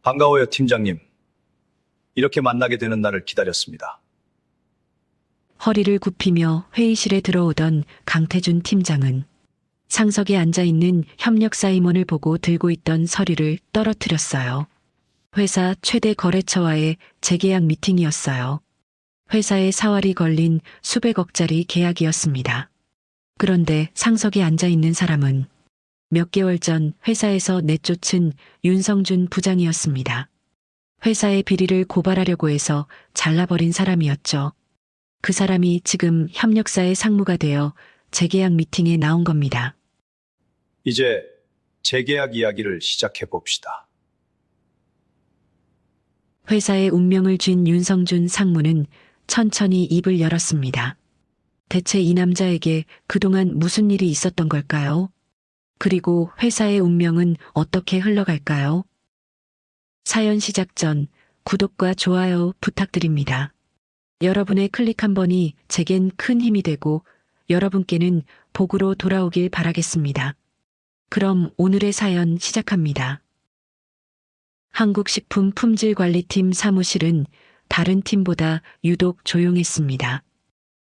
반가워요, 팀장님. 이렇게 만나게 되는 날을 기다렸습니다. 허리를 굽히며 회의실에 들어오던 강태준 팀장은 상석에 앉아있는 협력사 임원을 보고 들고 있던 서류를 떨어뜨렸어요. 회사 최대 거래처와의 재계약 미팅이었어요. 회사에 사활이 걸린 수백억짜리 계약이었습니다. 그런데 상석에 앉아있는 사람은 몇 개월 전 회사에서 내쫓은 윤성준 부장이었습니다. 회사의 비리를 고발하려고 해서 잘라버린 사람이었죠. 그 사람이 지금 협력사의 상무가 되어 재계약 미팅에 나온 겁니다. 이제 재계약 이야기를 시작해 봅시다. 회사의 운명을 쥔 윤성준 상무는 천천히 입을 열었습니다. 대체 이 남자에게 그동안 무슨 일이 있었던 걸까요? 그리고 회사의 운명은 어떻게 흘러갈까요? 사연 시작 전 구독과 좋아요 부탁드립니다. 여러분의 클릭 한 번이 제겐 큰 힘이 되고 여러분께는 복으로 돌아오길 바라겠습니다. 그럼 오늘의 사연 시작합니다. 한국식품품질관리팀 사무실은 다른 팀보다 유독 조용했습니다.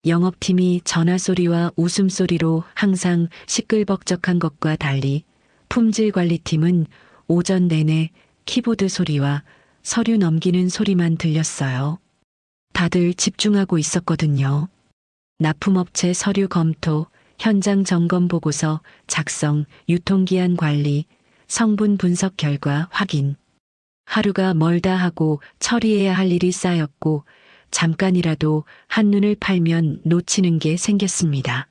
영업팀이 전화소리와 웃음소리로 항상 시끌벅적한 것과 달리 품질관리팀은 오전 내내 키보드 소리와 서류 넘기는 소리만 들렸어요. 다들 집중하고 있었거든요. 납품업체 서류 검토, 현장 점검 보고서 작성, 유통기한 관리, 성분 분석 결과 확인. 하루가 멀다 하고 처리해야 할 일이 쌓였고 잠깐이라도 한눈을 팔면 놓치는 게 생겼습니다.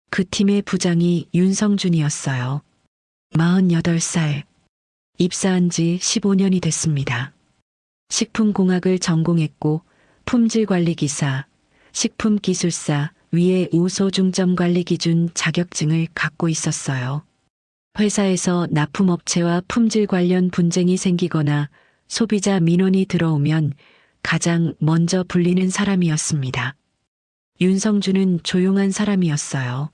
그 팀의 부장이 윤성준이었어요. 48살. 입사한 지 15년이 됐습니다. 식품공학을 전공했고 품질관리기사, 식품기술사 위에 우소중점관리기준 자격증을 갖고 있었어요. 회사에서 납품업체와 품질 관련 분쟁이 생기거나 소비자 민원이 들어오면 가장 먼저 불리는 사람이었습니다. 윤성준은 조용한 사람이었어요.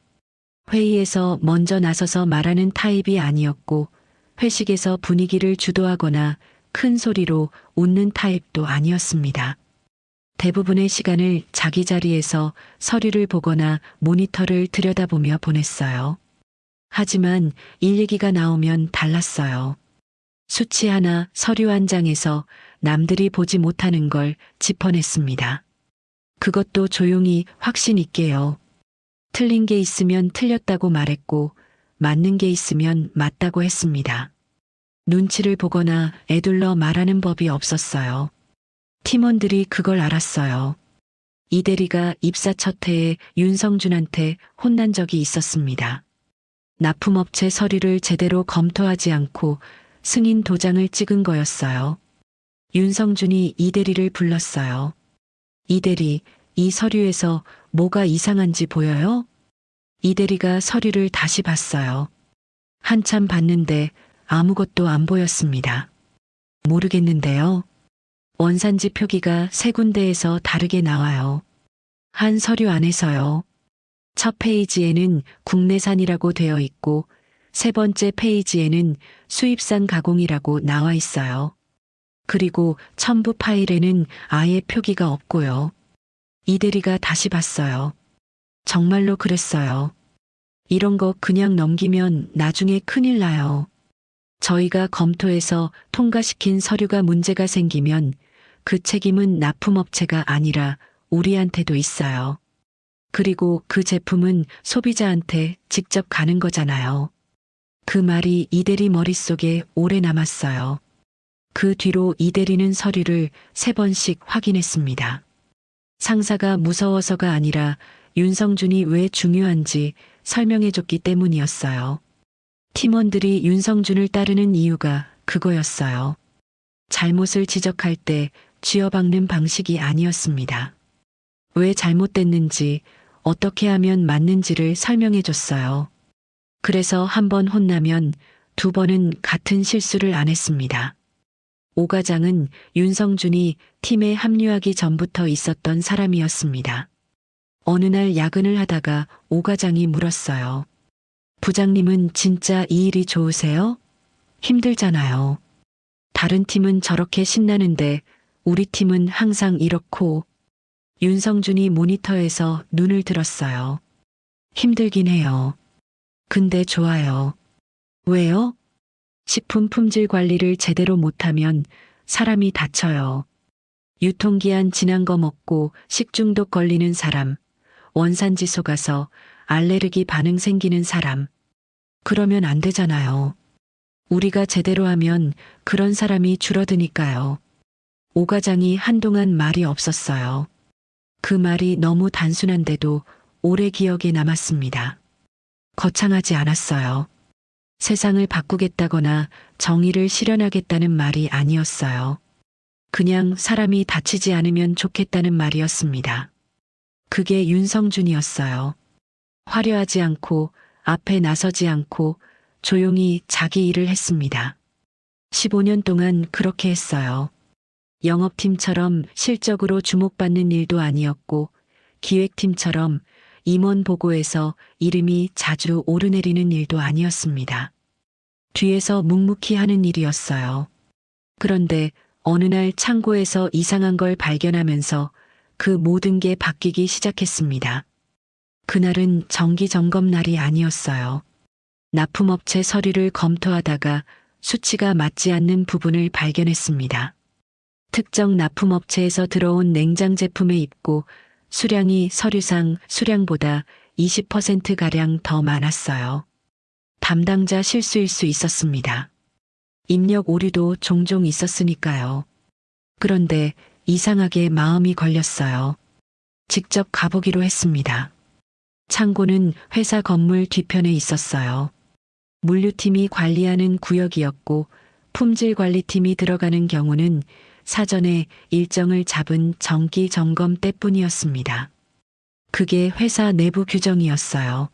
회의에서 먼저 나서서 말하는 타입이 아니었고 회식에서 분위기를 주도하거나 큰 소리로 웃는 타입도 아니었습니다. 대부분의 시간을 자기 자리에서 서류를 보거나 모니터를 들여다보며 보냈어요. 하지만 일 얘기가 나오면 달랐어요. 수치 하나, 서류 한 장에서 남들이 보지 못하는 걸 짚어냈습니다. 그것도 조용히 확신 있게요. 틀린 게 있으면 틀렸다고 말했고 맞는 게 있으면 맞다고 했습니다. 눈치를 보거나 애둘러 말하는 법이 없었어요. 팀원들이 그걸 알았어요. 이 대리가 입사 첫 해에 윤성준한테 혼난 적이 있었습니다. 납품업체 서류를 제대로 검토하지 않고 승인 도장을 찍은 거였어요. 윤성준이 이 대리를 불렀어요. 이 대리, 이 서류에서 뭐가 이상한지 보여요? 이 대리가 서류를 다시 봤어요. 한참 봤는데 아무것도 안 보였습니다. 모르겠는데요. 원산지 표기가 세 군데에서 다르게 나와요. 한 서류 안에서요. 첫 페이지에는 국내산이라고 되어 있고 세 번째 페이지에는 수입산 가공이라고 나와 있어요. 그리고 첨부 파일에는 아예 표기가 없고요. 이 대리가 다시 봤어요. 정말로 그랬어요. 이런 거 그냥 넘기면 나중에 큰일 나요. 저희가 검토해서 통과시킨 서류가 문제가 생기면 그 책임은 납품업체가 아니라 우리한테도 있어요. 그리고 그 제품은 소비자한테 직접 가는 거잖아요. 그 말이 이 대리 머릿속에 오래 남았어요. 그 뒤로 이 대리는 서류를 3번씩 확인했습니다. 상사가 무서워서가 아니라 윤성준이 왜 중요한지 설명해줬기 때문이었어요. 팀원들이 윤성준을 따르는 이유가 그거였어요. 잘못을 지적할 때 쥐어박는 방식이 아니었습니다. 왜 잘못됐는지, 어떻게 하면 맞는지를 설명해줬어요. 그래서 한 번 혼나면 2번은 같은 실수를 안 했습니다. 오 과장은 윤성준이 팀에 합류하기 전부터 있었던 사람이었습니다. 어느 날 야근을 하다가 오 과장이 물었어요. 부장님은 진짜 이 일이 좋으세요? 힘들잖아요. 다른 팀은 저렇게 신나는데 우리 팀은 항상 이렇고. 윤성준이 모니터에서 눈을 들었어요. 힘들긴 해요. 근데 좋아요. 왜요? 식품 품질 관리를 제대로 못하면 사람이 다쳐요. 유통기한 지난 거 먹고 식중독 걸리는 사람, 원산지 속아서 알레르기 반응 생기는 사람. 그러면 안 되잖아요. 우리가 제대로 하면 그런 사람이 줄어드니까요. 오 과장이 한동안 말이 없었어요. 그 말이 너무 단순한데도 오래 기억에 남았습니다. 거창하지 않았어요. 세상을 바꾸겠다거나 정의를 실현하겠다는 말이 아니었어요. 그냥 사람이 다치지 않으면 좋겠다는 말이었습니다. 그게 윤성준이었어요. 화려하지 않고 앞에 나서지 않고 조용히 자기 일을 했습니다. 15년 동안 그렇게 했어요. 영업팀처럼 실적으로 주목받는 일도 아니었고 기획팀처럼 임원 보고에서 이름이 자주 오르내리는 일도 아니었습니다. 뒤에서 묵묵히 하는 일이었어요. 그런데 어느 날 창고에서 이상한 걸 발견하면서 그 모든 게 바뀌기 시작했습니다. 그날은 정기 점검 날이 아니었어요. 납품업체 서류를 검토하다가 수치가 맞지 않는 부분을 발견했습니다. 특정 납품업체에서 들어온 냉장 제품에 입고 수량이 서류상 수량보다 20%가량 더 많았어요. 담당자 실수일 수 있었습니다. 입력 오류도 종종 있었으니까요. 그런데 이상하게 마음이 걸렸어요. 직접 가보기로 했습니다. 창고는 회사 건물 뒤편에 있었어요. 물류팀이 관리하는 구역이었고 품질관리팀이 들어가는 경우는 사전에 일정을 잡은 정기 점검 때뿐이었습니다. 그게 회사 내부 규정이었어요.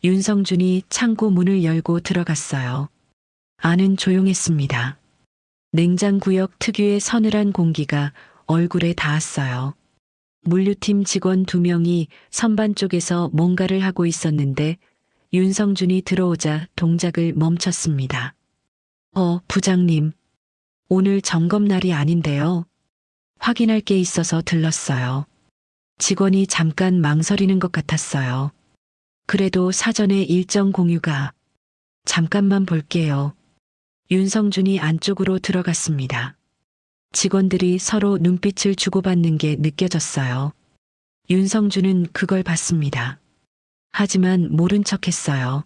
윤성준이 창고 문을 열고 들어갔어요. 안은 조용했습니다. 냉장구역 특유의 서늘한 공기가 얼굴에 닿았어요. 물류팀 직원 2명이 선반 쪽에서 뭔가를 하고 있었는데 윤성준이 들어오자 동작을 멈췄습니다. 부장님. 오늘 점검 날이 아닌데요. 확인할 게 있어서 들렀어요. 직원이 잠깐 망설이는 것 같았어요. 그래도 사전에 일정 공유가. 잠깐만 볼게요. 윤성준이 안쪽으로 들어갔습니다. 직원들이 서로 눈빛을 주고받는 게 느껴졌어요. 윤성준은 그걸 봤습니다. 하지만 모른 척 했어요.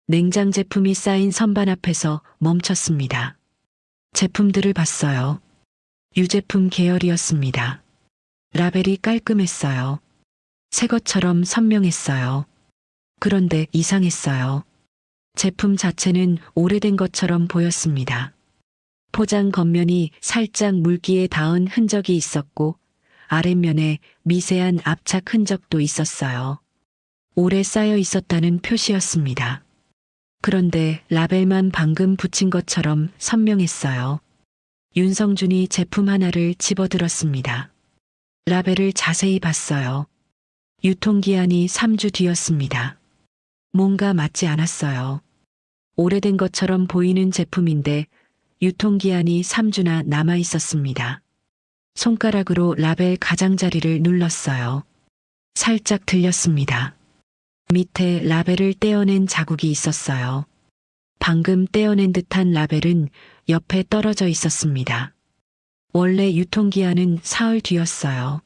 냉장 제품이 쌓인 선반 앞에서 멈췄습니다. 제품들을 봤어요. 유제품 계열이었습니다. 라벨이 깔끔했어요. 새 것처럼 선명했어요. 그런데 이상했어요. 제품 자체는 오래된 것처럼 보였습니다. 포장 겉면이 살짝 물기에 닿은 흔적이 있었고 아랫면에 미세한 압착 흔적도 있었어요. 오래 쌓여 있었다는 표시였습니다. 그런데 라벨만 방금 붙인 것처럼 선명했어요. 윤성준이 제품 하나를 집어들었습니다. 라벨을 자세히 봤어요. 유통기한이 3주 뒤였습니다. 뭔가 맞지 않았어요. 오래된 것처럼 보이는 제품인데 유통기한이 3주나 남아 있었습니다. 손가락으로 라벨 가장자리를 눌렀어요. 살짝 들렸습니다. 밑에 라벨을 떼어낸 자국이 있었어요. 방금 떼어낸 듯한 라벨은 옆에 떨어져 있었습니다. 원래 유통기한은 사흘 뒤였어요.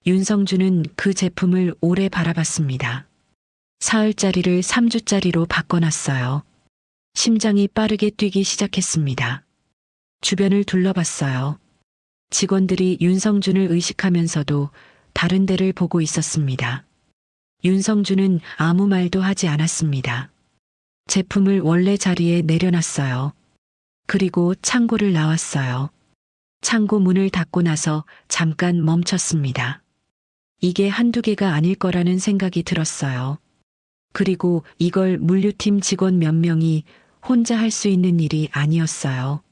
윤성준은 그 제품을 오래 바라봤습니다. 사흘짜리를 3주짜리로 바꿔놨어요. 심장이 빠르게 뛰기 시작했습니다. 주변을 둘러봤어요. 직원들이 윤성준을 의식하면서도 다른 데를 보고 있었습니다. 윤성준은 아무 말도 하지 않았습니다. 제품을 원래 자리에 내려놨어요. 그리고 창고를 나왔어요. 창고 문을 닫고 나서 잠깐 멈췄습니다. 이게 한두 개가 아닐 거라는 생각이 들었어요. 그리고 이걸 물류팀 직원 몇 명이 혼자 할 수 있는 일이 아니었어요.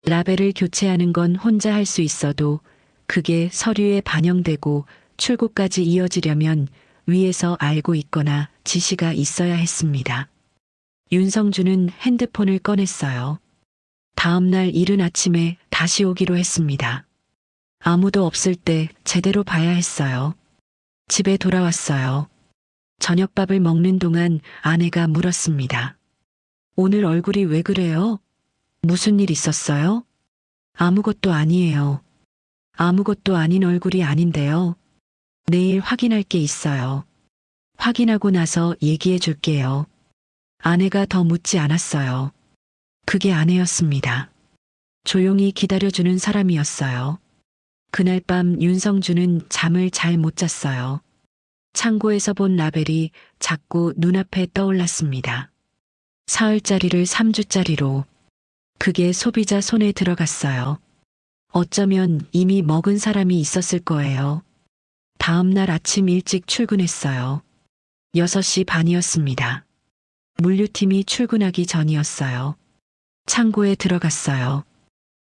라벨을 교체하는 건 혼자 할 수 있어도 그게 서류에 반영되고 출고까지 이어지려면 위에서 알고 있거나 지시가 있어야 했습니다. 윤성준은 핸드폰을 꺼냈어요. 다음 날 이른 아침에 다시 오기로 했습니다. 아무도 없을 때 제대로 봐야 했어요. 집에 돌아왔어요. 저녁밥을 먹는 동안 아내가 물었습니다. 오늘 얼굴이 왜 그래요? 무슨 일 있었어요? 아무것도 아니에요. 아무것도 아닌 얼굴이 아닌데요. 내일 확인할 게 있어요. 확인하고 나서 얘기해 줄게요. 아내가 더 묻지 않았어요. 그게 아내였습니다. 조용히 기다려주는 사람이었어요. 그날 밤 윤성주는 잠을 잘 못 잤어요. 창고에서 본 라벨이 자꾸 눈앞에 떠올랐습니다. 사흘짜리를 3주짜리로. 그게 소비자 손에 들어갔어요. 어쩌면 이미 먹은 사람이 있었을 거예요. 다음 날 아침 일찍 출근했어요. 6시 반이었습니다. 물류팀이 출근하기 전이었어요. 창고에 들어갔어요.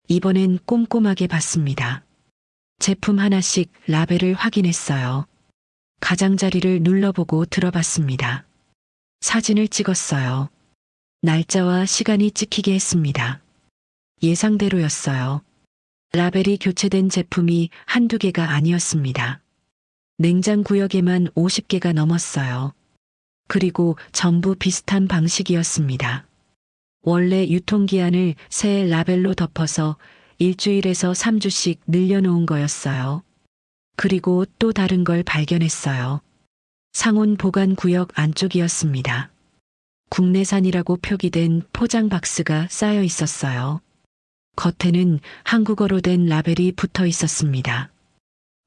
이번엔 꼼꼼하게 봤습니다. 제품 하나씩 라벨을 확인했어요. 가장자리를 눌러보고 들어봤습니다. 사진을 찍었어요. 날짜와 시간이 찍히게 했습니다. 예상대로였어요. 라벨이 교체된 제품이 한두 개가 아니었습니다. 냉장 구역에만 50개가 넘었어요. 그리고 전부 비슷한 방식이었습니다. 원래 유통기한을 새 라벨로 덮어서 일주일에서 3주씩 늘려놓은 거였어요. 그리고 또 다른 걸 발견했어요. 상온 보관 구역 안쪽이었습니다. 국내산이라고 표기된 포장 박스가 쌓여 있었어요. 겉에는 한국어로 된 라벨이 붙어 있었습니다.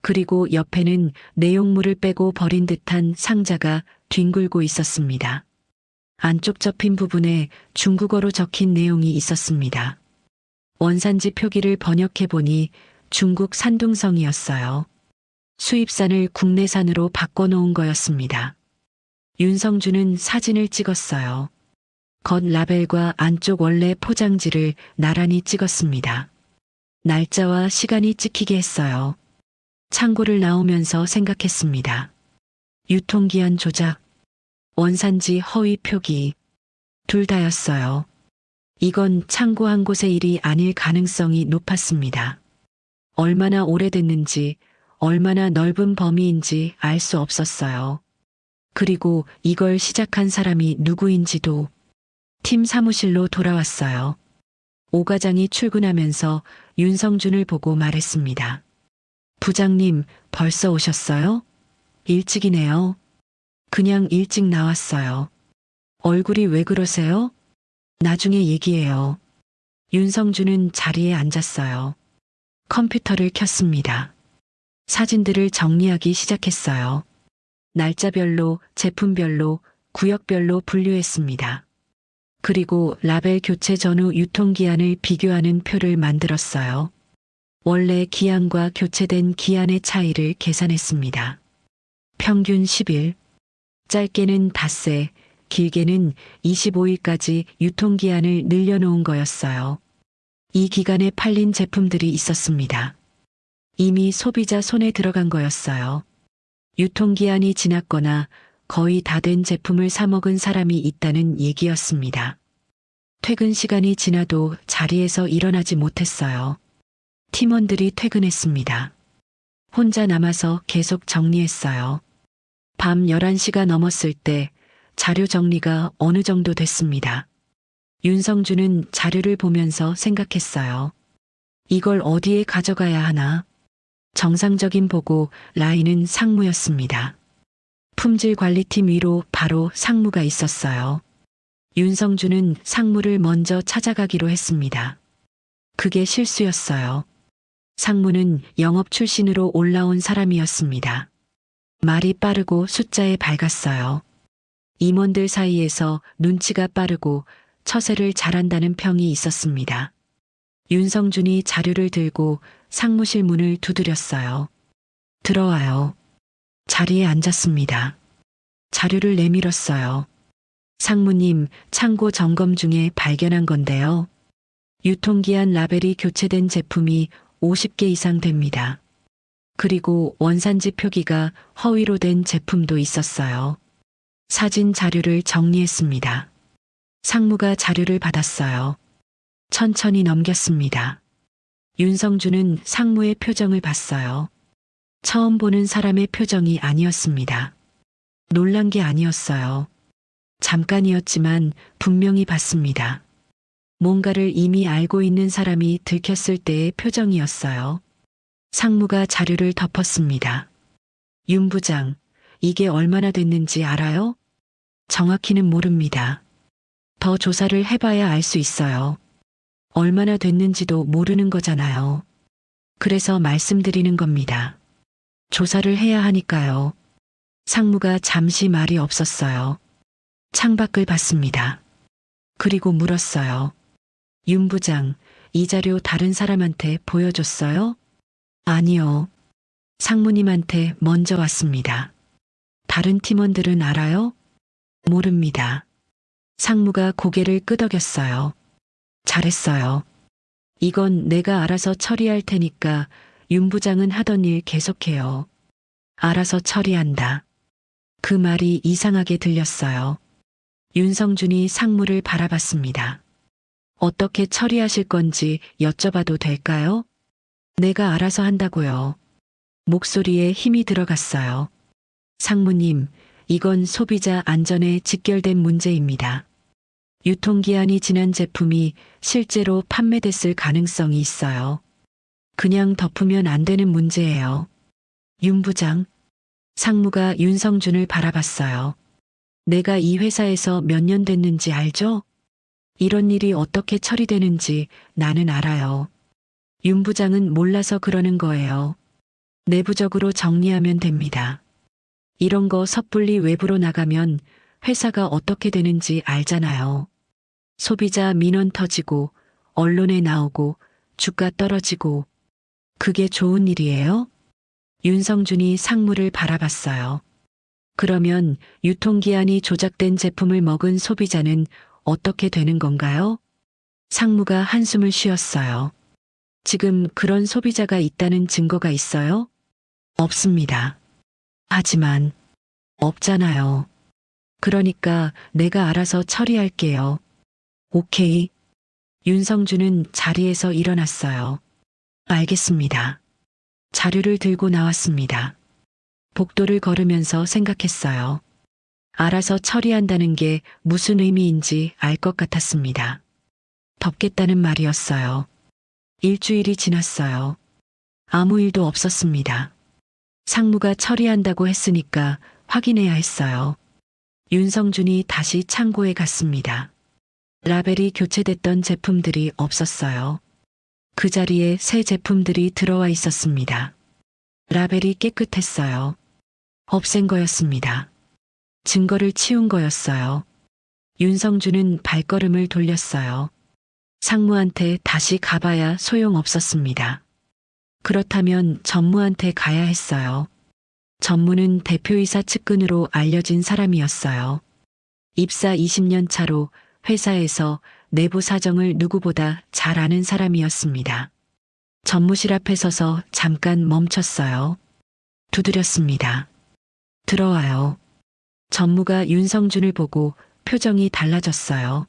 그리고 옆에는 내용물을 빼고 버린 듯한 상자가 뒹굴고 있었습니다. 안쪽 접힌 부분에 중국어로 적힌 내용이 있었습니다. 원산지 표기를 번역해 보니 중국 산둥성이었어요. 수입산을 국내산으로 바꿔놓은 거였습니다. 윤성주는 사진을 찍었어요. 겉 라벨과 안쪽 원래 포장지를 나란히 찍었습니다. 날짜와 시간이 찍히게 했어요. 창고를 나오면서 생각했습니다. 유통기한 조작, 원산지 허위 표기, 둘 다였어요. 이건 창고 한 곳의 일이 아닐 가능성이 높았습니다. 얼마나 오래됐는지, 얼마나 넓은 범위인지 알 수 없었어요. 그리고 이걸 시작한 사람이 누구인지도. 팀 사무실로 돌아왔어요. 오 과장이 출근하면서 윤성준을 보고 말했습니다. 부장님, 벌써 오셨어요? 일찍이네요. 그냥 일찍 나왔어요. 얼굴이 왜 그러세요? 나중에 얘기해요. 윤성준은 자리에 앉았어요. 컴퓨터를 켰습니다. 사진들을 정리하기 시작했어요. 날짜별로, 제품별로, 구역별로 분류했습니다. 그리고 라벨 교체 전후 유통기한을 비교하는 표를 만들었어요. 원래 기한과 교체된 기한의 차이를 계산했습니다. 평균 10일, 짧게는 닷새, 길게는 25일까지 유통기한을 늘려놓은 거였어요. 이 기간에 팔린 제품들이 있었습니다. 이미 소비자 손에 들어간 거였어요. 유통기한이 지났거나 거의 다 된 제품을 사먹은 사람이 있다는 얘기였습니다. 퇴근 시간이 지나도 자리에서 일어나지 못했어요. 팀원들이 퇴근했습니다. 혼자 남아서 계속 정리했어요. 밤 11시가 넘었을 때 자료 정리가 어느 정도 됐습니다. 윤성주는 자료를 보면서 생각했어요. 이걸 어디에 가져가야 하나? 정상적인 보고 라인은 상무였습니다. 품질관리팀 위로 바로 상무가 있었어요. 윤성주는 상무를 먼저 찾아가기로 했습니다. 그게 실수였어요. 상무는 영업 출신으로 올라온 사람이었습니다. 말이 빠르고 숫자에 밝았어요. 임원들 사이에서 눈치가 빠르고 처세를 잘한다는 평이 있었습니다. 윤성준이 자료를 들고 상무실 문을 두드렸어요. 들어와요. 자리에 앉았습니다. 자료를 내밀었어요. 상무님, 창고 점검 중에 발견한 건데요. 유통기한 라벨이 교체된 제품이 50개 이상 됩니다. 그리고 원산지 표기가 허위로 된 제품도 있었어요. 사진 자료를 정리했습니다. 상무가 자료를 받았어요. 천천히 넘겼습니다. 윤성준은 상무의 표정을 봤어요. 처음 보는 사람의 표정이 아니었습니다. 놀란 게 아니었어요. 잠깐이었지만 분명히 봤습니다. 뭔가를 이미 알고 있는 사람이 들켰을 때의 표정이었어요. 상무가 자료를 덮었습니다. 윤 부장, 이게 얼마나 됐는지 알아요? 정확히는 모릅니다. 더 조사를 해봐야 알 수 있어요. 얼마나 됐는지도 모르는 거잖아요. 그래서 말씀드리는 겁니다. 조사를 해야 하니까요. 상무가 잠시 말이 없었어요. 창밖을 봤습니다. 그리고 물었어요. 윤 부장, 이 자료 다른 사람한테 보여줬어요? 아니요. 상무님한테 먼저 왔습니다. 다른 팀원들은 알아요? 모릅니다. 상무가 고개를 끄덕였어요. 잘했어요. 이건 내가 알아서 처리할 테니까 윤 부장은 하던 일 계속해요. 알아서 처리한다. 그 말이 이상하게 들렸어요. 윤성준이 상무를 바라봤습니다. 어떻게 처리하실 건지 여쭤봐도 될까요? 내가 알아서 한다고요. 목소리에 힘이 들어갔어요. 상무님, 이건 소비자 안전에 직결된 문제입니다. 유통기한이 지난 제품이 실제로 판매됐을 가능성이 있어요. 그냥 덮으면 안 되는 문제예요. 윤 부장. 상무가 윤성준을 바라봤어요. 내가 이 회사에서 몇 년 됐는지 알죠? 이런 일이 어떻게 처리되는지 나는 알아요. 윤 부장은 몰라서 그러는 거예요. 내부적으로 정리하면 됩니다. 이런 거 섣불리 외부로 나가면 회사가 어떻게 되는지 알잖아요. 소비자 민원 터지고 언론에 나오고 주가 떨어지고 그게 좋은 일이에요? 윤성준이 상무를 바라봤어요. 그러면 유통기한이 조작된 제품을 먹은 소비자는 어떻게 되는 건가요? 상무가 한숨을 쉬었어요. 지금 그런 소비자가 있다는 증거가 있어요? 없습니다. 하지만 없잖아요. 그러니까 내가 알아서 처리할게요. 오케이. 윤성준은 자리에서 일어났어요. 알겠습니다. 자료를 들고 나왔습니다. 복도를 걸으면서 생각했어요. 알아서 처리한다는 게 무슨 의미인지 알 것 같았습니다. 덮겠다는 말이었어요. 일주일이 지났어요. 아무 일도 없었습니다. 상무가 처리한다고 했으니까 확인해야 했어요. 윤성준이 다시 창고에 갔습니다. 라벨이 교체됐던 제품들이 없었어요. 그 자리에 새 제품들이 들어와 있었습니다. 라벨이 깨끗했어요. 없앤 거였습니다. 증거를 치운 거였어요. 윤성준은 발걸음을 돌렸어요. 상무한테 다시 가봐야 소용없었습니다. 그렇다면 전무한테 가야 했어요. 전무는 대표이사 측근으로 알려진 사람이었어요. 입사 20년 차로 회사에서 내부 사정을 누구보다 잘 아는 사람이었습니다. 전무실 앞에 서서 잠깐 멈췄어요. 두드렸습니다. 들어와요. 전무가 윤성준을 보고 표정이 달라졌어요.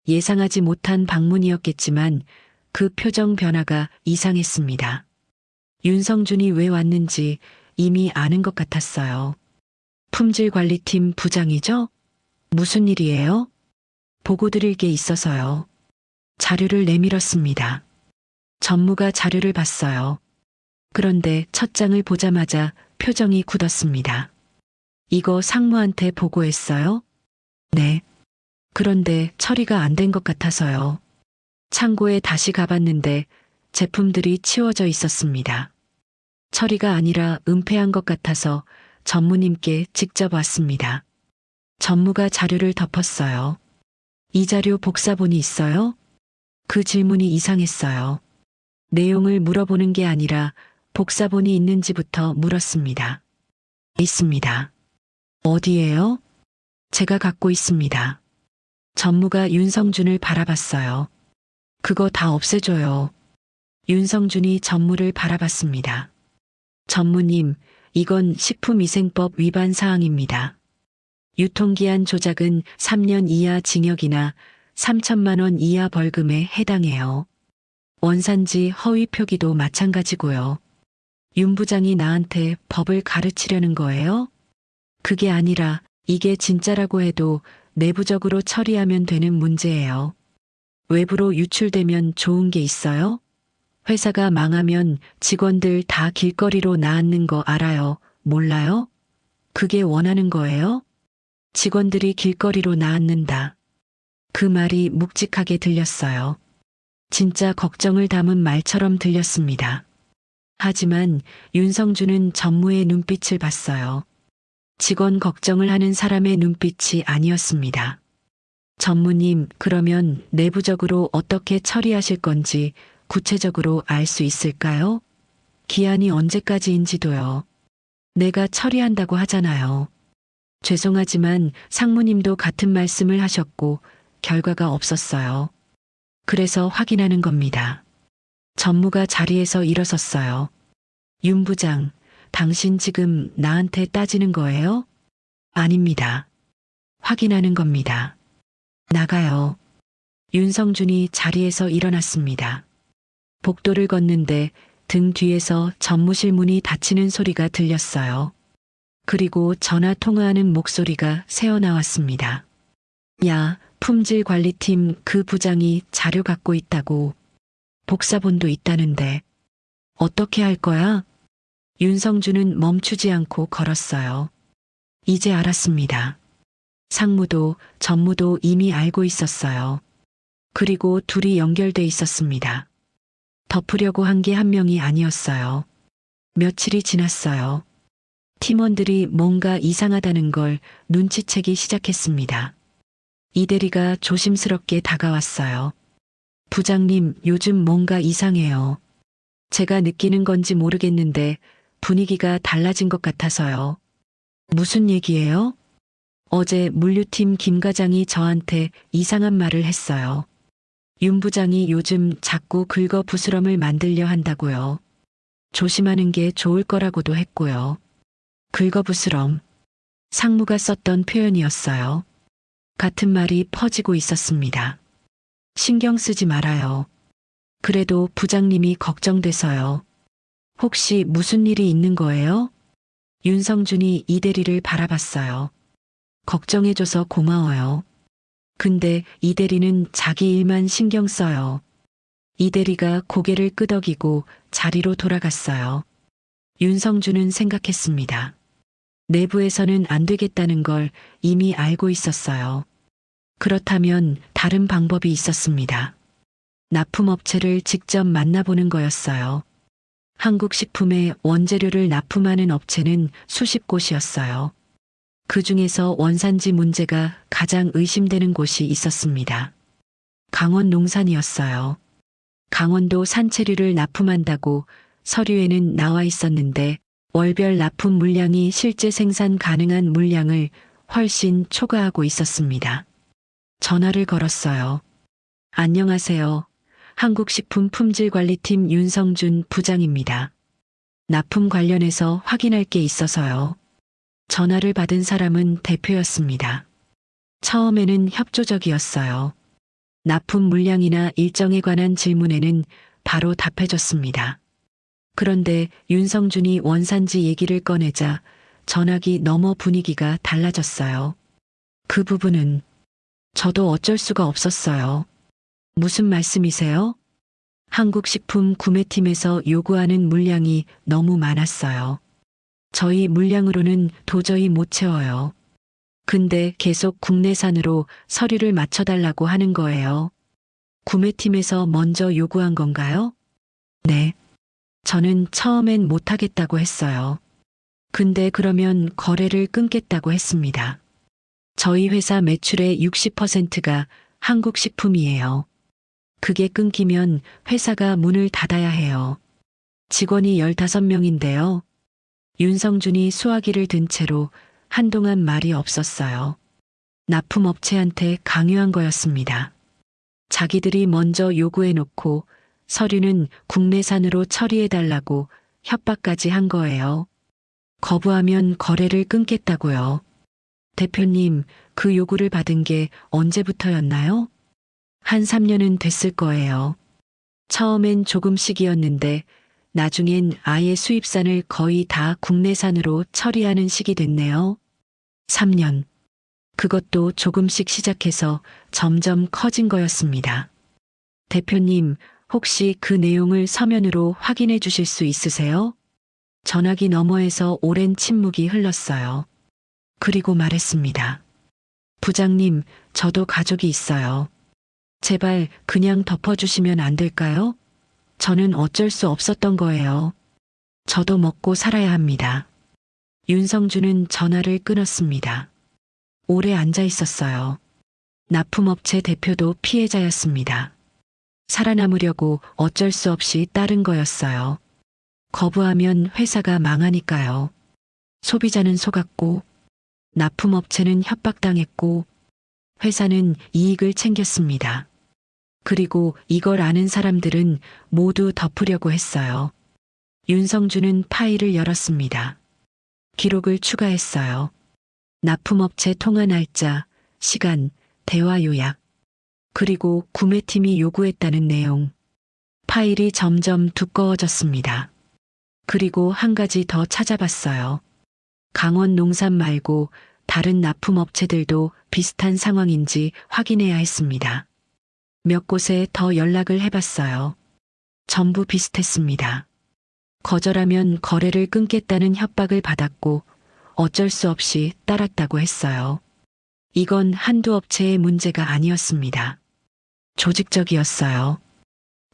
예상하지 못한 방문이었겠지만 그 표정 변화가 이상했습니다. 윤성준이 왜 왔는지 이미 아는 것 같았어요. 품질관리팀 부장이죠? 무슨 일이에요? 보고 드릴 게 있어서요. 자료를 내밀었습니다. 전무가 자료를 봤어요. 그런데 첫 장을 보자마자 표정이 굳었습니다. 이거 상무한테 보고했어요? 네. 그런데 처리가 안 된 것 같아서요. 창고에 다시 가봤는데 제품들이 치워져 있었습니다. 처리가 아니라 은폐한 것 같아서 전무님께 직접 왔습니다. 전무가 자료를 덮었어요. 이 자료 복사본이 있어요? 그 질문이 이상했어요. 내용을 물어보는 게 아니라 복사본이 있는지부터 물었습니다. 있습니다. 어디에요? 제가 갖고 있습니다. 전무가 윤성준을 바라봤어요. 그거 다 없애줘요. 윤성준이 전무를 바라봤습니다. 전무님, 이건 식품위생법 위반 사항입니다. 유통기한 조작은 3년 이하 징역이나 3천만 원 이하 벌금에 해당해요. 원산지 허위 표기도 마찬가지고요. 윤 부장이 나한테 법을 가르치려는 거예요? 그게 아니라 이게 진짜라고 해도 내부적으로 처리하면 되는 문제예요. 외부로 유출되면 좋은 게 있어요? 회사가 망하면 직원들 다 길거리로 나앉는 거 알아요? 몰라요? 그게 원하는 거예요? 직원들이 길거리로 나앉는다. 그 말이 묵직하게 들렸어요. 진짜 걱정을 담은 말처럼 들렸습니다. 하지만 윤성준은 전무의 눈빛을 봤어요. 직원 걱정을 하는 사람의 눈빛이 아니었습니다. 전무님, 그러면 내부적으로 어떻게 처리하실 건지 구체적으로 알 수 있을까요? 기한이 언제까지인지도요. 내가 처리한다고 하잖아요. 죄송하지만 상무님도 같은 말씀을 하셨고 결과가 없었어요. 그래서 확인하는 겁니다. 전무가 자리에서 일어섰어요. 윤 부장, 당신 지금 나한테 따지는 거예요? 아닙니다. 확인하는 겁니다. 나가요. 윤성준이 자리에서 일어났습니다. 복도를 걷는데 등 뒤에서 전무실 문이 닫히는 소리가 들렸어요. 그리고 전화 통화하는 목소리가 새어나왔습니다. 야, 품질관리팀 그 부장이 자료 갖고 있다고. 복사본도 있다는데. 어떻게 할 거야? 윤성준은 멈추지 않고 걸었어요. 이제 알았습니다. 상무도 전무도 이미 알고 있었어요. 그리고 둘이 연결돼 있었습니다. 덮으려고 한 게 한 명이 아니었어요. 며칠이 지났어요. 팀원들이 뭔가 이상하다는 걸 눈치채기 시작했습니다. 이 대리가 조심스럽게 다가왔어요. 부장님, 요즘 뭔가 이상해요. 제가 느끼는 건지 모르겠는데 분위기가 달라진 것 같아서요. 무슨 얘기예요? 어제 물류팀 김 과장이 저한테 이상한 말을 했어요. 윤 부장이 요즘 자꾸 긁어 부스럼을 만들려 한다고요. 조심하는 게 좋을 거라고도 했고요. 긁어 부스럼. 상무가 썼던 표현이었어요. 같은 말이 퍼지고 있었습니다. 신경 쓰지 말아요. 그래도 부장님이 걱정돼서요. 혹시 무슨 일이 있는 거예요? 윤성준이 이 대리를 바라봤어요. 걱정해줘서 고마워요. 근데 이 대리는 자기 일만 신경 써요. 이 대리가 고개를 끄덕이고 자리로 돌아갔어요. 윤성준은 생각했습니다. 내부에서는 안 되겠다는 걸 이미 알고 있었어요. 그렇다면 다른 방법이 있었습니다. 납품업체를 직접 만나보는 거였어요. 한국식품에 원재료를 납품하는 업체는 수십 곳이었어요. 그 중에서 원산지 문제가 가장 의심되는 곳이 있었습니다. 강원 농산이었어요. 강원도 산채류를 납품한다고 서류에는 나와 있었는데 월별 납품 물량이 실제 생산 가능한 물량을 훨씬 초과하고 있었습니다. 전화를 걸었어요. 안녕하세요. 한국식품품질관리팀 윤성준 부장입니다. 납품 관련해서 확인할 게 있어서요. 전화를 받은 사람은 대표였습니다. 처음에는 협조적이었어요. 납품 물량이나 일정에 관한 질문에는 바로 답해줬습니다. 그런데 윤성준이 원산지 얘기를 꺼내자 전화기 너머 분위기가 달라졌어요. 그 부분은 저도 어쩔 수가 없었어요. 무슨 말씀이세요? 한국식품 구매팀에서 요구하는 물량이 너무 많았어요. 저희 물량으로는 도저히 못 채워요. 근데 계속 국내산으로 서류를 맞춰달라고 하는 거예요. 구매팀에서 먼저 요구한 건가요? 네. 저는 처음엔 못하겠다고 했어요. 근데 그러면 거래를 끊겠다고 했습니다. 저희 회사 매출의 60%가 한국식품이에요. 그게 끊기면 회사가 문을 닫아야 해요. 직원이 15명인데요. 윤성준이 수화기를 든 채로 한동안 말이 없었어요. 납품업체한테 강요한 거였습니다. 자기들이 먼저 요구해놓고 서류는 국내산으로 처리해달라고 협박까지 한 거예요. 거부하면 거래를 끊겠다고요. 대표님, 그 요구를 받은 게 언제부터였나요? 한 3년은 됐을 거예요. 처음엔 조금씩이었는데 나중엔 아예 수입산을 거의 다 국내산으로 처리하는 식이 됐네요. 3년. 그것도 조금씩 시작해서 점점 커진 거였습니다. 대표님, 혹시 그 내용을 서면으로 확인해 주실 수 있으세요? 전화기 너머에서 오랜 침묵이 흘렀어요. 그리고 말했습니다. 부장님, 저도 가족이 있어요. 제발 그냥 덮어주시면 안 될까요? 저는 어쩔 수 없었던 거예요. 저도 먹고 살아야 합니다. 윤성준은 전화를 끊었습니다. 오래 앉아 있었어요. 납품업체 대표도 피해자였습니다. 살아남으려고 어쩔 수 없이 따른 거였어요. 거부하면 회사가 망하니까요. 소비자는 속았고, 납품업체는 협박당했고, 회사는 이익을 챙겼습니다. 그리고 이걸 아는 사람들은 모두 덮으려고 했어요. 윤성준은 파일을 열었습니다. 기록을 추가했어요. 납품업체 통화 날짜, 시간, 대화 요약, 그리고 구매팀이 요구했다는 내용. 파일이 점점 두꺼워졌습니다. 그리고 한 가지 더 찾아봤어요. 강원 농산 말고 다른 납품업체들도 비슷한 상황인지 확인해야 했습니다. 몇 곳에 더 연락을 해봤어요. 전부 비슷했습니다. 거절하면 거래를 끊겠다는 협박을 받았고 어쩔 수 없이 따랐다고 했어요. 이건 한두 업체의 문제가 아니었습니다. 조직적이었어요.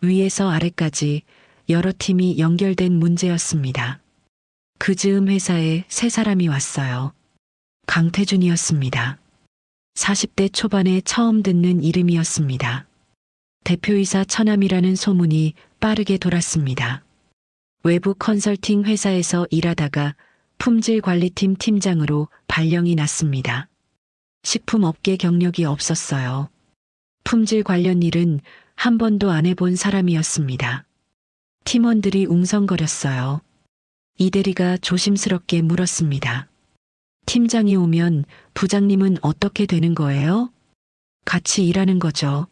위에서 아래까지 여러 팀이 연결된 문제였습니다. 그 즈음 회사에 세 사람이 왔어요. 강태준이었습니다. 40대 초반에 처음 듣는 이름이었습니다. 대표이사 처남이라는 소문이 빠르게 돌았습니다. 외부 컨설팅 회사에서 일하다가 품질관리팀 팀장으로 발령이 났습니다. 식품업계 경력이 없었어요. 품질 관련 일은 한 번도 안 해본 사람이었습니다. 팀원들이 웅성거렸어요. 이 대리가 조심스럽게 물었습니다. 팀장이 오면 부장님은 어떻게 되는 거예요? 같이 일하는 거죠.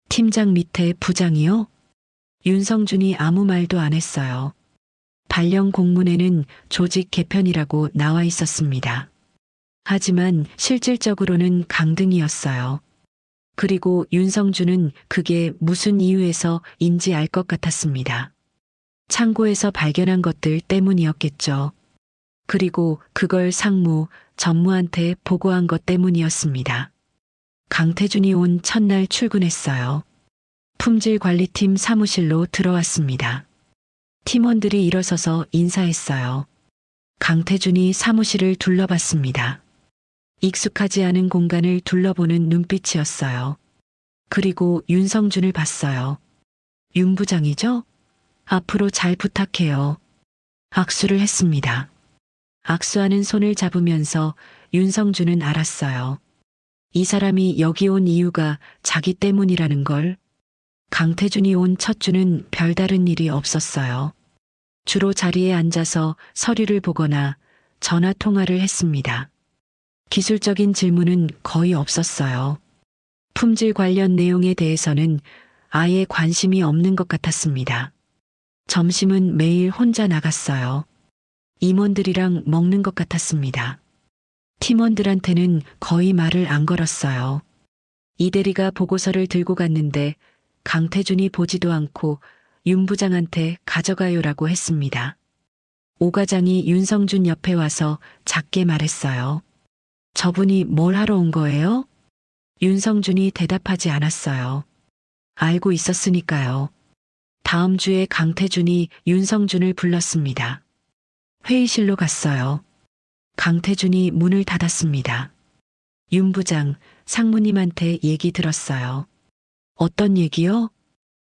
팀장 밑에 부장이요? 윤성준이 아무 말도 안 했어요. 발령 공문에는 조직 개편이라고 나와 있었습니다. 하지만 실질적으로는 강등이었어요. 그리고 윤성준은 그게 무슨 이유에서인지 알 것 같았습니다. 창고에서 발견한 것들 때문이었겠죠. 그리고 그걸 상무, 전무한테 보고한 것 때문이었습니다. 강태준이 온 첫날 출근했어요. 품질관리팀 사무실로 들어왔습니다. 팀원들이 일어서서 인사했어요. 강태준이 사무실을 둘러봤습니다. 익숙하지 않은 공간을 둘러보는 눈빛이었어요. 그리고 윤성준을 봤어요. 윤 부장이죠? 앞으로 잘 부탁해요. 악수를 했습니다. 악수하는 손을 잡으면서 윤성준은 알았어요. 이 사람이 여기 온 이유가 자기 때문이라는 걸. 강태준이 온 첫 주는 별다른 일이 없었어요. 주로 자리에 앉아서 서류를 보거나 전화 통화를 했습니다. 기술적인 질문은 거의 없었어요. 품질 관련 내용에 대해서는 아예 관심이 없는 것 같았습니다. 점심은 매일 혼자 나갔어요. 임원들이랑 먹는 것 같았습니다. 팀원들한테는 거의 말을 안 걸었어요. 이 대리가 보고서를 들고 갔는데 강태준이 보지도 않고 윤 부장한테 가져가요라고 했습니다. 오 과장이 윤성준 옆에 와서 작게 말했어요. 저분이 뭘 하러 온 거예요? 윤성준이 대답하지 않았어요. 알고 있었으니까요. 다음 주에 강태준이 윤성준을 불렀습니다. 회의실로 갔어요. 강태준이 문을 닫았습니다. 윤 부장, 상무님한테 얘기 들었어요. 어떤 얘기요?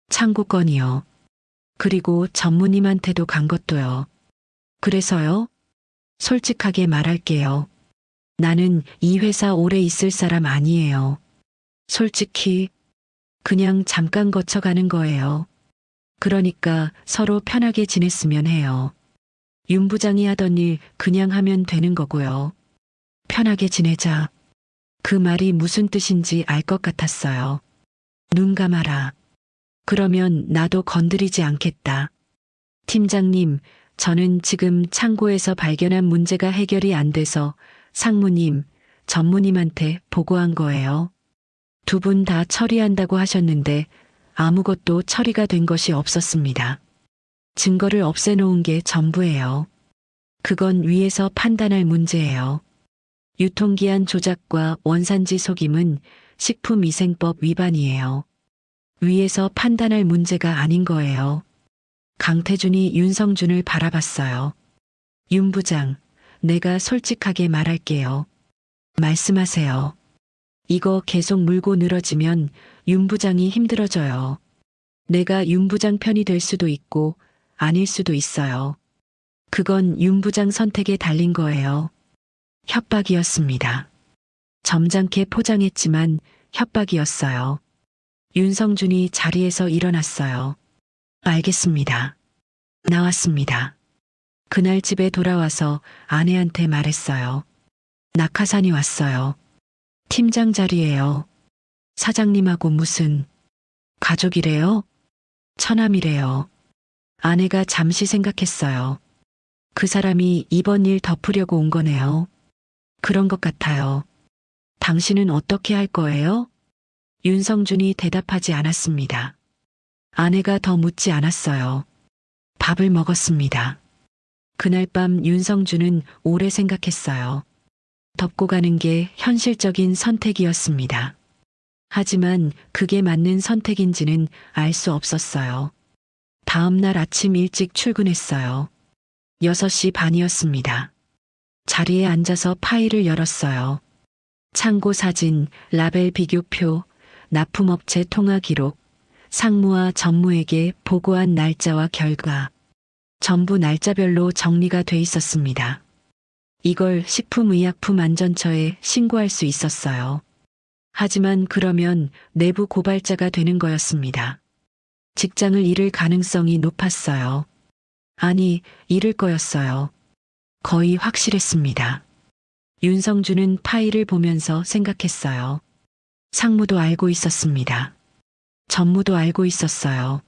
창구건이요. 그리고 전무님한테도 간 것도요. 그래서요? 솔직하게 말할게요. 나는 이 회사 오래 있을 사람 아니에요. 솔직히 그냥 잠깐 거쳐가는 거예요. 그러니까 서로 편하게 지냈으면 해요. 윤 부장이 하던 일 그냥 하면 되는 거고요. 편하게 지내자. 그 말이 무슨 뜻인지 알 것 같았어요. 눈 감아라. 그러면 나도 건드리지 않겠다. 팀장님, 저는 지금 창고에서 발견한 문제가 해결이 안 돼서 상무님, 전무님한테 보고한 거예요. 두 분 다 처리한다고 하셨는데 아무것도 처리가 된 것이 없었습니다. 증거를 없애놓은 게 전부예요. 그건 위에서 판단할 문제예요. 유통기한 조작과 원산지 속임은 식품위생법 위반이에요. 위에서 판단할 문제가 아닌 거예요. 강태준이 윤성준을 바라봤어요. 윤 부장, 내가 솔직하게 말할게요. 말씀하세요. 이거 계속 물고 늘어지면 윤 부장이 힘들어져요. 내가 윤 부장 편이 될 수도 있고 아닐 수도 있어요. 그건 윤 부장 선택에 달린 거예요. 협박이었습니다. 점잖게 포장했지만 협박이었어요. 윤성준이 자리에서 일어났어요. 알겠습니다. 나왔습니다. 그날 집에 돌아와서 아내한테 말했어요. 낙하산이 왔어요. 팀장 자리예요. 사장님하고 무슨 가족이래요? 처남이래요. 아내가 잠시 생각했어요. 그 사람이 이번 일 덮으려고 온 거네요. 그런 것 같아요. 당신은 어떻게 할 거예요? 윤성준이 대답하지 않았습니다. 아내가 더 묻지 않았어요. 밥을 먹었습니다. 그날 밤 윤성준은 오래 생각했어요. 덮고 가는 게 현실적인 선택이었습니다. 하지만 그게 맞는 선택인지는 알 수 없었어요. 다음 날 아침 일찍 출근했어요. 6시 반이었습니다. 자리에 앉아서 파일을 열었어요. 창고 사진, 라벨 비교표, 납품업체 통화 기록, 상무와 전무에게 보고한 날짜와 결과. 전부 날짜별로 정리가 돼 있었습니다. 이걸 식품의약품안전처에 신고할 수 있었어요. 하지만 그러면 내부 고발자가 되는 거였습니다. 직장을 잃을 가능성이 높았어요. 아니, 잃을 거였어요. 거의 확실했습니다. 윤성준은 파일을 보면서 생각했어요. 상무도 알고 있었습니다. 전무도 알고 있었어요.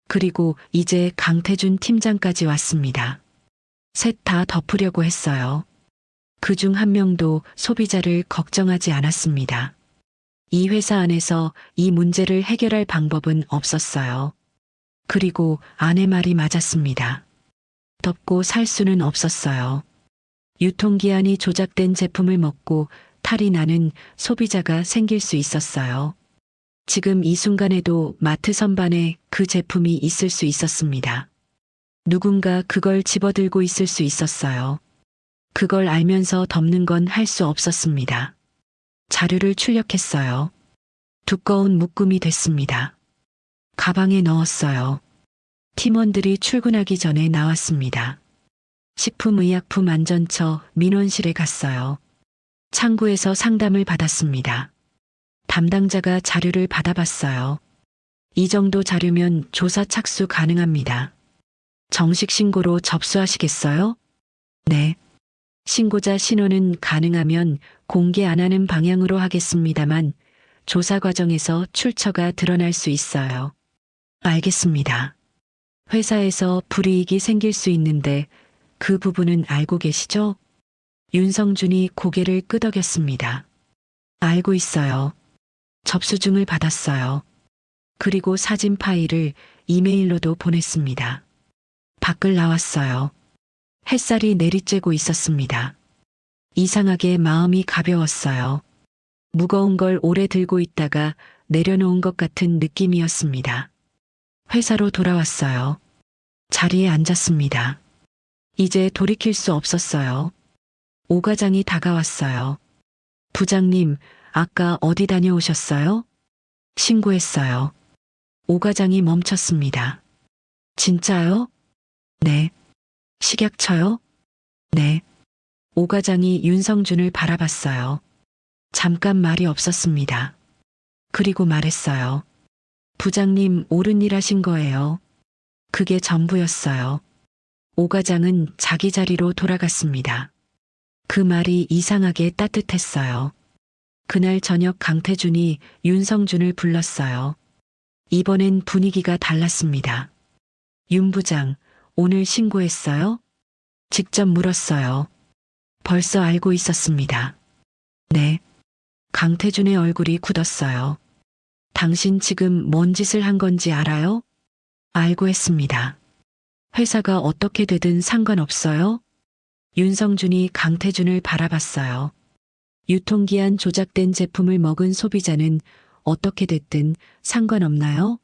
그리고 이제 강태준 팀장까지 왔습니다. 셋 다 덮으려고 했어요. 그중 한 명도 소비자를 걱정하지 않았습니다. 이 회사 안에서 이 문제를 해결할 방법은 없었어요. 그리고 아내 말이 맞았습니다. 덮고 살 수는 없었어요. 유통기한이 조작된 제품을 먹고 탈이 나는 소비자가 생길 수 있었어요. 지금 이 순간에도 마트 선반에 그 제품이 있을 수 있었습니다. 누군가 그걸 집어들고 있을 수 있었어요. 그걸 알면서 덮는 건 할 수 없었습니다. 자료를 출력했어요. 두꺼운 묶음이 됐습니다. 가방에 넣었어요. 팀원들이 출근하기 전에 나왔습니다. 식품의약품안전처 민원실에 갔어요. 창구에서 상담을 받았습니다. 담당자가 자료를 받아봤어요. 이 정도 자료면 조사 착수 가능합니다. 정식 신고로 접수하시겠어요? 네. 신고자 신원은 가능하면 공개 안 하는 방향으로 하겠습니다만 조사 과정에서 출처가 드러날 수 있어요. 알겠습니다. 회사에서 불이익이 생길 수 있는데 그 부분은 알고 계시죠? 윤성준이 고개를 끄덕였습니다. 알고 있어요. 접수증을 받았어요. 그리고 사진 파일을 이메일로도 보냈습니다. 밖을 나왔어요. 햇살이 내리쬐고 있었습니다. 이상하게 마음이 가벼웠어요. 무거운 걸 오래 들고 있다가 내려놓은 것 같은 느낌이었습니다. 회사로 돌아왔어요. 자리에 앉았습니다. 이제 돌이킬 수 없었어요. 오 과장이 다가왔어요. 부장님, 아까 어디 다녀오셨어요? 신고했어요. 오 과장이 멈췄습니다. 진짜요? 네. 식약처요? 네. 오 과장이 윤성준을 바라봤어요. 잠깐 말이 없었습니다. 그리고 말했어요. 부장님 옳은 일 하신 거예요. 그게 전부였어요. 오 과장은 자기 자리로 돌아갔습니다. 그 말이 이상하게 따뜻했어요. 그날 저녁 강태준이 윤성준을 불렀어요. 이번엔 분위기가 달랐습니다. 윤 부장, 오늘 신고했어요? 직접 물었어요. 벌써 알고 있었습니다. 네. 강태준의 얼굴이 굳었어요. 당신 지금 뭔 짓을 한 건지 알아요? 알고 했습니다. 회사가 어떻게 되든 상관없어요? 윤성준이 강태준을 바라봤어요. 유통기한 조작된 제품을 먹은 소비자는 어떻게 됐든 상관없나요?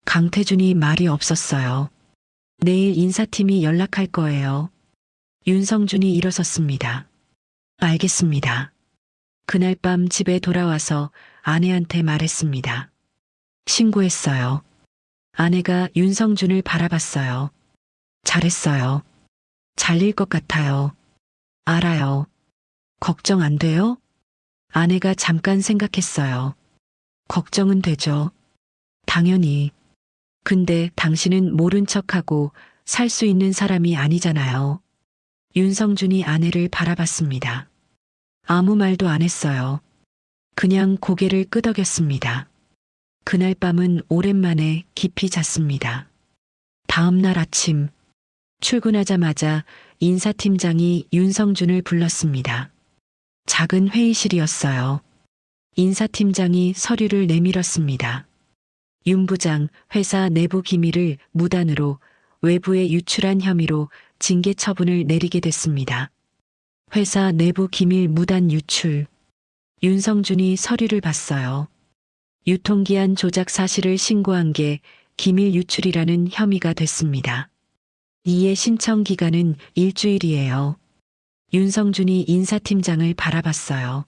강태준이 말이 없었어요. 내일 인사팀이 연락할 거예요. 윤성준이 일어섰습니다. 알겠습니다. 그날 밤 집에 돌아와서 아내한테 말했습니다. 신고했어요. 아내가 윤성준을 바라봤어요. 잘했어요. 잘릴 것 같아요. 알아요. 걱정 안 돼요? 아내가 잠깐 생각했어요. 걱정은 되죠. 당연히. 근데 당신은 모른 척하고 살 수 있는 사람이 아니잖아요. 윤성준이 아내를 바라봤습니다. 아무 말도 안 했어요. 그냥 고개를 끄덕였습니다. 그날 밤은 오랜만에 깊이 잤습니다. 다음 날 아침, 출근하자마자 인사팀장이 윤성준을 불렀습니다. 작은 회의실이었어요. 인사팀장이 서류를 내밀었습니다. 윤 부장, 회사 내부 기밀을 무단으로 외부에 유출한 혐의로 징계 처분을 내리게 됐습니다. 회사 내부 기밀 무단 유출. 윤성준이 서류를 봤어요. 유통기한 조작 사실을 신고한 게 기밀 유출이라는 혐의가 됐습니다. 이해 신청 기간은 일주일이에요. 윤성준이 인사팀장을 바라봤어요.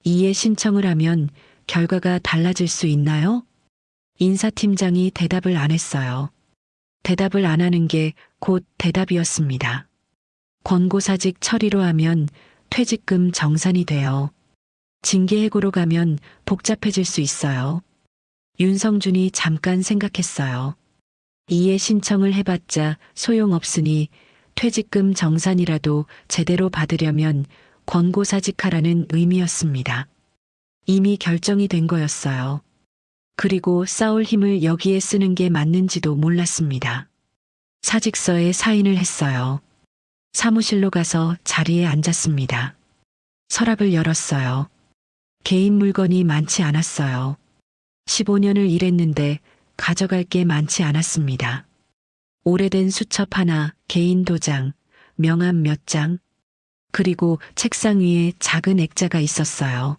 이해 신청을 하면 결과가 달라질 수 있나요? 인사팀장이 대답을 안 했어요. 대답을 안 하는 게 곧 대답이었습니다. 권고사직 처리로 하면 퇴직금 정산이 돼요. 징계해고로 가면 복잡해질 수 있어요. 윤성준이 잠깐 생각했어요. 이해 신청을 해봤자 소용없으니 퇴직금 정산이라도 제대로 받으려면 권고사직하라는 의미였습니다. 이미 결정이 된 거였어요. 그리고 싸울 힘을 여기에 쓰는 게 맞는지도 몰랐습니다. 사직서에 사인을 했어요. 사무실로 가서 자리에 앉았습니다. 서랍을 열었어요. 개인 물건이 많지 않았어요. 15년을 일했는데 가져갈 게 많지 않았습니다. 오래된 수첩 하나, 개인 도장, 명함 몇 장, 그리고 책상 위에 작은 액자가 있었어요.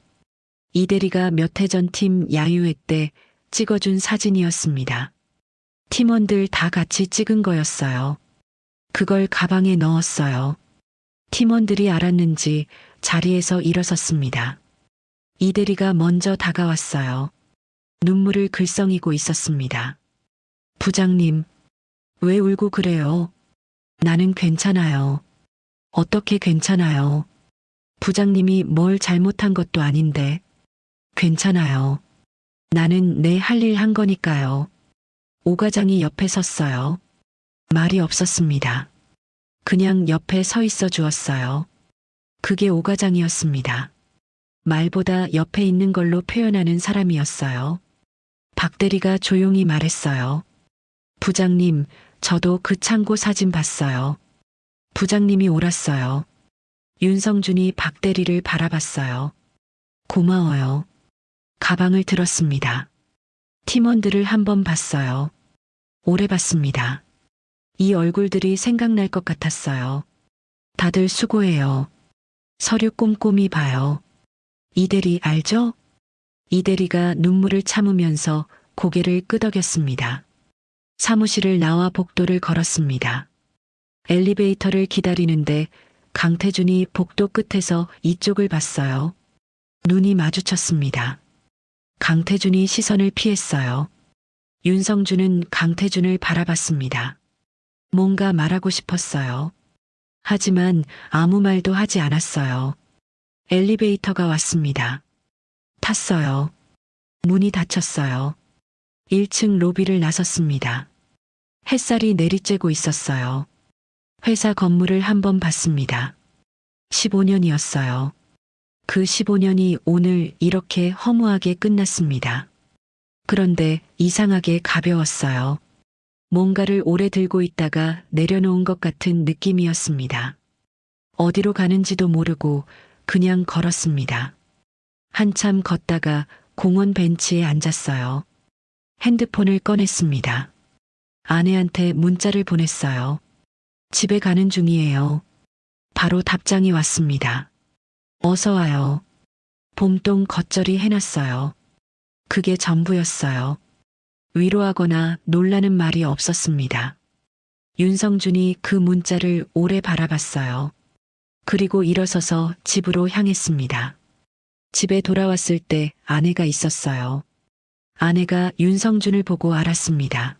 이대리가 몇 해 전 팀 야유회 때 찍어준 사진이었습니다. 팀원들 다 같이 찍은 거였어요. 그걸 가방에 넣었어요. 팀원들이 알았는지 자리에서 일어섰습니다. 이대리가 먼저 다가왔어요. 눈물을 글썽이고 있었습니다. 부장님, 왜 울고 그래요? 나는 괜찮아요. 어떻게 괜찮아요? 부장님이 뭘 잘못한 것도 아닌데. 괜찮아요. 나는 내 할 일 한 거니까요. 오 과장이 옆에 섰어요. 말이 없었습니다. 그냥 옆에 서 있어 주었어요. 그게 오 과장이었습니다. 말보다 옆에 있는 걸로 표현하는 사람이었어요. 박 대리가 조용히 말했어요. 부장님, 저도 그 창고 사진 봤어요. 부장님이 옳았어요. 윤성준이 박 대리를 바라봤어요. 고마워요. 가방을 들었습니다. 팀원들을 한번 봤어요. 오래 봤습니다. 이 얼굴들이 생각날 것 같았어요. 다들 수고해요. 서류 꼼꼼히 봐요. 이대리 알죠? 이대리가 눈물을 참으면서 고개를 끄덕였습니다. 사무실을 나와 복도를 걸었습니다. 엘리베이터를 기다리는데 강태준이 복도 끝에서 이쪽을 봤어요. 눈이 마주쳤습니다. 강태준이 시선을 피했어요. 윤성준은 강태준을 바라봤습니다. 뭔가 말하고 싶었어요. 하지만 아무 말도 하지 않았어요. 엘리베이터가 왔습니다. 탔어요. 문이 닫혔어요. 1층 로비를 나섰습니다. 햇살이 내리쬐고 있었어요. 회사 건물을 한번 봤습니다. 15년이었어요. 그 15년이 오늘 이렇게 허무하게 끝났습니다. 그런데 이상하게 가벼웠어요. 뭔가를 오래 들고 있다가 내려놓은 것 같은 느낌이었습니다. 어디로 가는지도 모르고 그냥 걸었습니다. 한참 걷다가 공원 벤치에 앉았어요. 핸드폰을 꺼냈습니다. 아내한테 문자를 보냈어요. 집에 가는 중이에요. 바로 답장이 왔습니다. 어서 와요. 봄동 겉절이 해놨어요. 그게 전부였어요. 위로하거나 놀라는 말이 없었습니다. 윤성준이 그 문자를 오래 바라봤어요. 그리고 일어서서 집으로 향했습니다. 집에 돌아왔을 때 아내가 있었어요. 아내가 윤성준을 보고 알았습니다.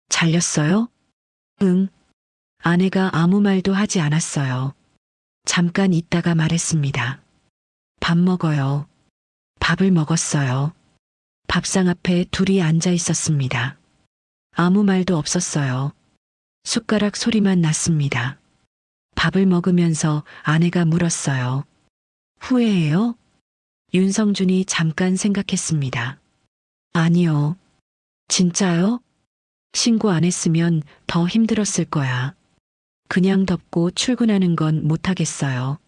잘렸어요? 응. 아내가 아무 말도 하지 않았어요. 잠깐 있다가 말했습니다. 밥 먹어요. 밥을 먹었어요. 밥상 앞에 둘이 앉아 있었습니다. 아무 말도 없었어요. 숟가락 소리만 났습니다. 밥을 먹으면서 아내가 물었어요. 후회해요? 윤성준이 잠깐 생각했습니다. 아니요. 진짜요? 신고 안 했으면 더 힘들었을 거야. 그냥 덮고 출근하는 건 못하겠어요.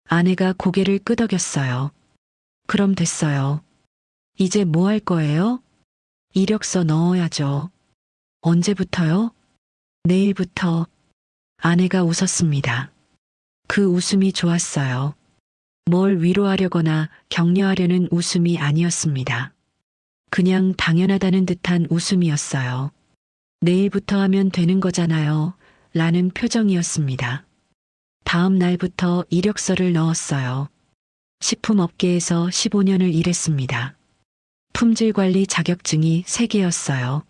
아내가 고개를 끄덕였어요. 그럼 됐어요. 이제 뭐 할 거예요? 이력서 넣어야죠. 언제부터요? 내일부터. 아내가 웃었습니다. 그 웃음이 좋았어요. 뭘 위로하려거나 격려하려는 웃음이 아니었습니다. 그냥 당연하다는 듯한 웃음이었어요. 내일부터 하면 되는 거잖아요. 라는 표정이었습니다. 다음 날부터 이력서를 넣었어요. 식품업계에서 15년을 일했습니다. 품질관리 자격증이 3개였어요.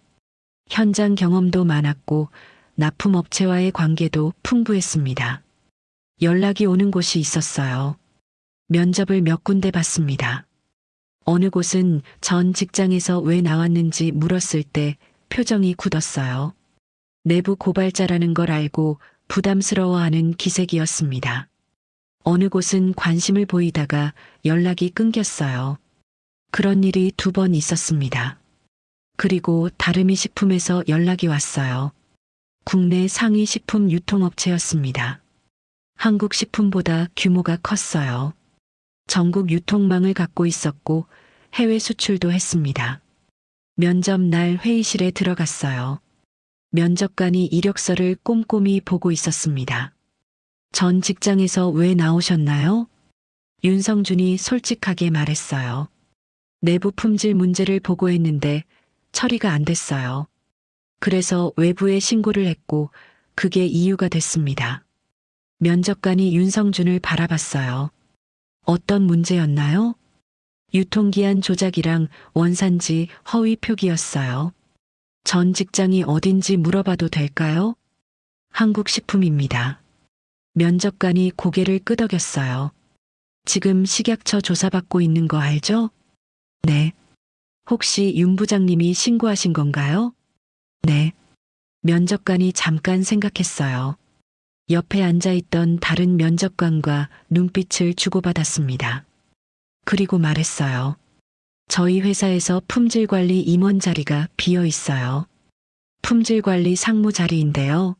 현장 경험도 많았고 납품업체와의 관계도 풍부했습니다. 연락이 오는 곳이 있었어요. 면접을 몇 군데 봤습니다. 어느 곳은 전 직장에서 왜 나왔는지 물었을 때 표정이 굳었어요. 내부 고발자라는 걸 알고 부담스러워하는 기색이었습니다. 어느 곳은 관심을 보이다가 연락이 끊겼어요. 그런 일이 2번 있었습니다. 그리고 다름이 식품에서 연락이 왔어요. 국내 상위 식품 유통업체였습니다. 한국 식품보다 규모가 컸어요. 전국 유통망을 갖고 있었고 해외 수출도 했습니다. 면접 날 회의실에 들어갔어요. 면접관이 이력서를 꼼꼼히 보고 있었습니다. 전 직장에서 왜 나오셨나요? 윤성준이 솔직하게 말했어요. 내부 품질 문제를 보고했는데 처리가 안 됐어요. 그래서 외부에 신고를 했고 그게 이유가 됐습니다. 면접관이 윤성준을 바라봤어요. 어떤 문제였나요? 유통기한 조작이랑 원산지 허위 표기였어요. 전 직장이 어딘지 물어봐도 될까요? 한국식품입니다. 면접관이 고개를 끄덕였어요. 지금 식약처 조사받고 있는 거 알죠? 네. 혹시 윤 부장님이 신고하신 건가요? 네. 면접관이 잠깐 생각했어요. 옆에 앉아있던 다른 면접관과 눈빛을 주고받았습니다. 그리고 말했어요. 저희 회사에서 품질관리 임원 자리가 비어 있어요. 품질관리 상무 자리인데요.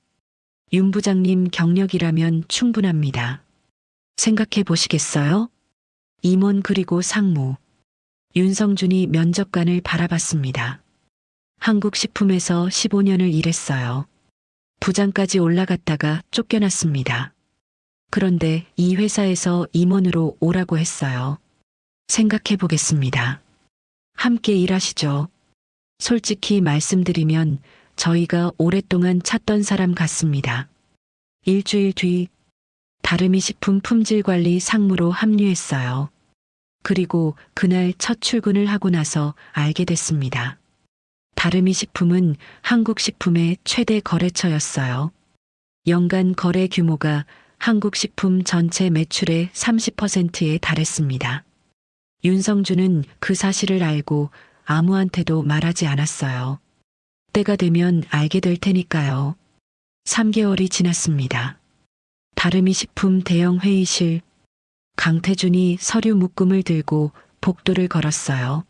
윤 부장님 경력이라면 충분합니다. 생각해 보시겠어요? 임원 그리고 상무. 윤성준이 면접관을 바라봤습니다. 한국식품에서 15년을 일했어요. 부장까지 올라갔다가 쫓겨났습니다. 그런데 이 회사에서 임원으로 오라고 했어요. 생각해 보겠습니다. 함께 일하시죠. 솔직히 말씀드리면 저희가 오랫동안 찾던 사람 같습니다. 일주일 뒤 다름이 식품 품질관리 상무로 합류했어요. 그리고 그날 첫 출근을 하고 나서 알게 됐습니다. 다름이 식품은 한국식품의 최대 거래처였어요. 연간 거래 규모가 한국식품 전체 매출의 30%에 달했습니다. 윤성준은 그 사실을 알고 아무한테도 말하지 않았어요. 때가 되면 알게 될 테니까요. 3개월이 지났습니다. 다름이 식품 대형 회의실. 강태준이 서류 묶음을 들고 복도를 걸었어요.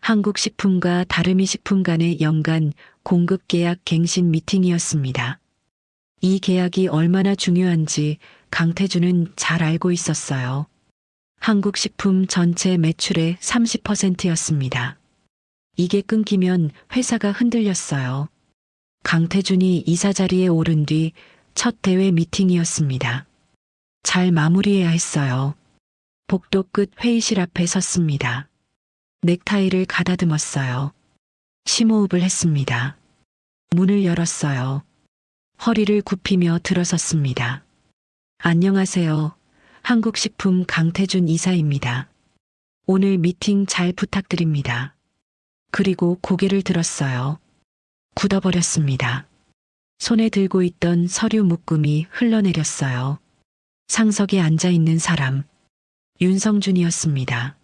한국식품과 다르미식품 간의 연간 공급계약 갱신 미팅이었습니다. 이 계약이 얼마나 중요한지 강태준은 잘 알고 있었어요. 한국식품 전체 매출의 30%였습니다. 이게 끊기면 회사가 흔들렸어요. 강태준이 이사 자리에 오른 뒤 첫 대회 미팅이었습니다. 잘 마무리해야 했어요. 복도 끝 회의실 앞에 섰습니다. 넥타이를 가다듬었어요. 심호흡을 했습니다. 문을 열었어요. 허리를 굽히며 들어섰습니다. 안녕하세요. 한국식품 강태준 이사입니다. 오늘 미팅 잘 부탁드립니다. 그리고 고개를 들었어요. 굳어버렸습니다. 손에 들고 있던 서류 묶음이 흘러내렸어요. 상석에 앉아 있는 사람. 윤성준이었습니다.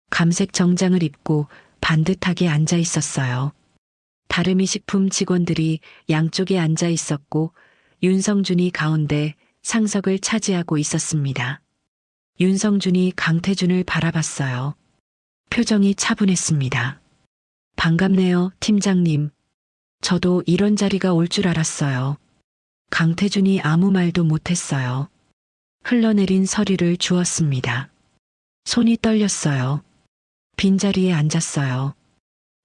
감색 정장을 입고 반듯하게 앉아 있었어요. 다르미식품 직원들이 양쪽에 앉아 있었고 윤성준이 가운데 상석을 차지하고 있었습니다. 윤성준이 강태준을 바라봤어요. 표정이 차분했습니다. 반갑네요, 팀장님. 저도 이런 자리가 올 줄 알았어요. 강태준이 아무 말도 못했어요. 흘러내린 서류를 주었습니다. 손이 떨렸어요. 빈자리에 앉았어요.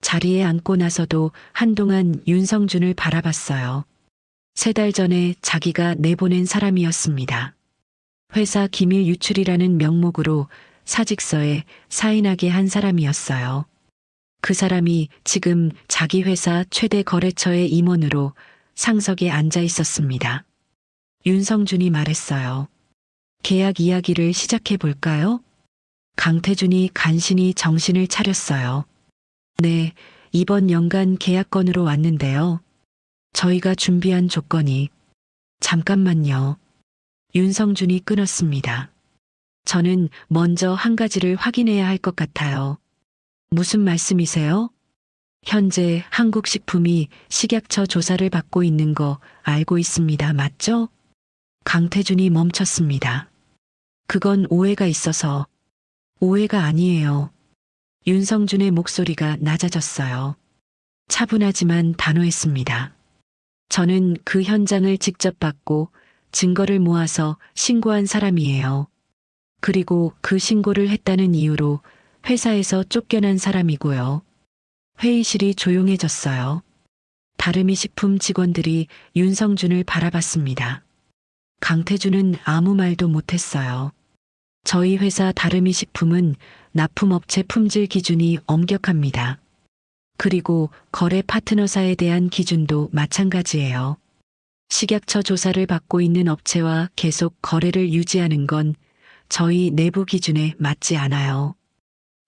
자리에 앉고 나서도 한동안 윤성준을 바라봤어요. 3달 전에 자기가 내보낸 사람이었습니다. 회사 기밀 유출이라는 명목으로 사직서에 사인하게 한 사람이었어요. 그 사람이 지금 자기 회사 최대 거래처의 임원으로 상석에 앉아 있었습니다. 윤성준이 말했어요. 계약 이야기를 시작해 볼까요? 강태준이 간신히 정신을 차렸어요. 네, 이번 연간 계약건으로 왔는데요. 저희가 준비한 조건이... 잠깐만요. 윤성준이 끊었습니다. 저는 먼저 한 가지를 확인해야 할 것 같아요. 무슨 말씀이세요? 현재 한국식품이 식약처 조사를 받고 있는 거 알고 있습니다. 맞죠? 강태준이 멈췄습니다. 그건 오해가 있어서... 오해가 아니에요. 윤성준의 목소리가 낮아졌어요. 차분하지만 단호했습니다. 저는 그 현장을 직접 봤고 증거를 모아서 신고한 사람이에요. 그리고 그 신고를 했다는 이유로 회사에서 쫓겨난 사람이고요. 회의실이 조용해졌어요. 다르미식품 직원들이 윤성준을 바라봤습니다. 강태준은 아무 말도 못했어요. 저희 회사 다르미식품은 납품업체 품질 기준이 엄격합니다. 그리고 거래 파트너사에 대한 기준도 마찬가지예요. 식약처 조사를 받고 있는 업체와 계속 거래를 유지하는 건 저희 내부 기준에 맞지 않아요.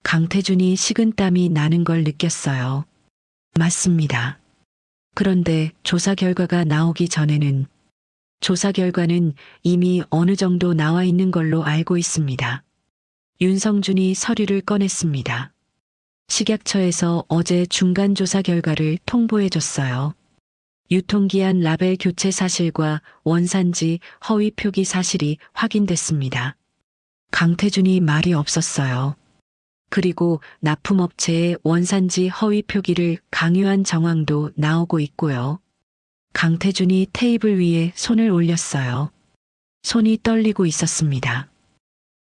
강태준이 식은땀이 나는 걸 느꼈어요. 맞습니다. 그런데 조사 결과가 나오기 전에는 조사 결과는 이미 어느 정도 나와 있는 걸로 알고 있습니다. 윤성준이 서류를 꺼냈습니다. 식약처에서 어제 중간 조사 결과를 통보해줬어요. 유통기한 라벨 교체 사실과 원산지 허위 표기 사실이 확인됐습니다. 강태준이 말이 없었어요. 그리고 납품업체의 원산지 허위 표기를 강요한 정황도 나오고 있고요. 강태준이 테이블 위에 손을 올렸어요. 손이 떨리고 있었습니다.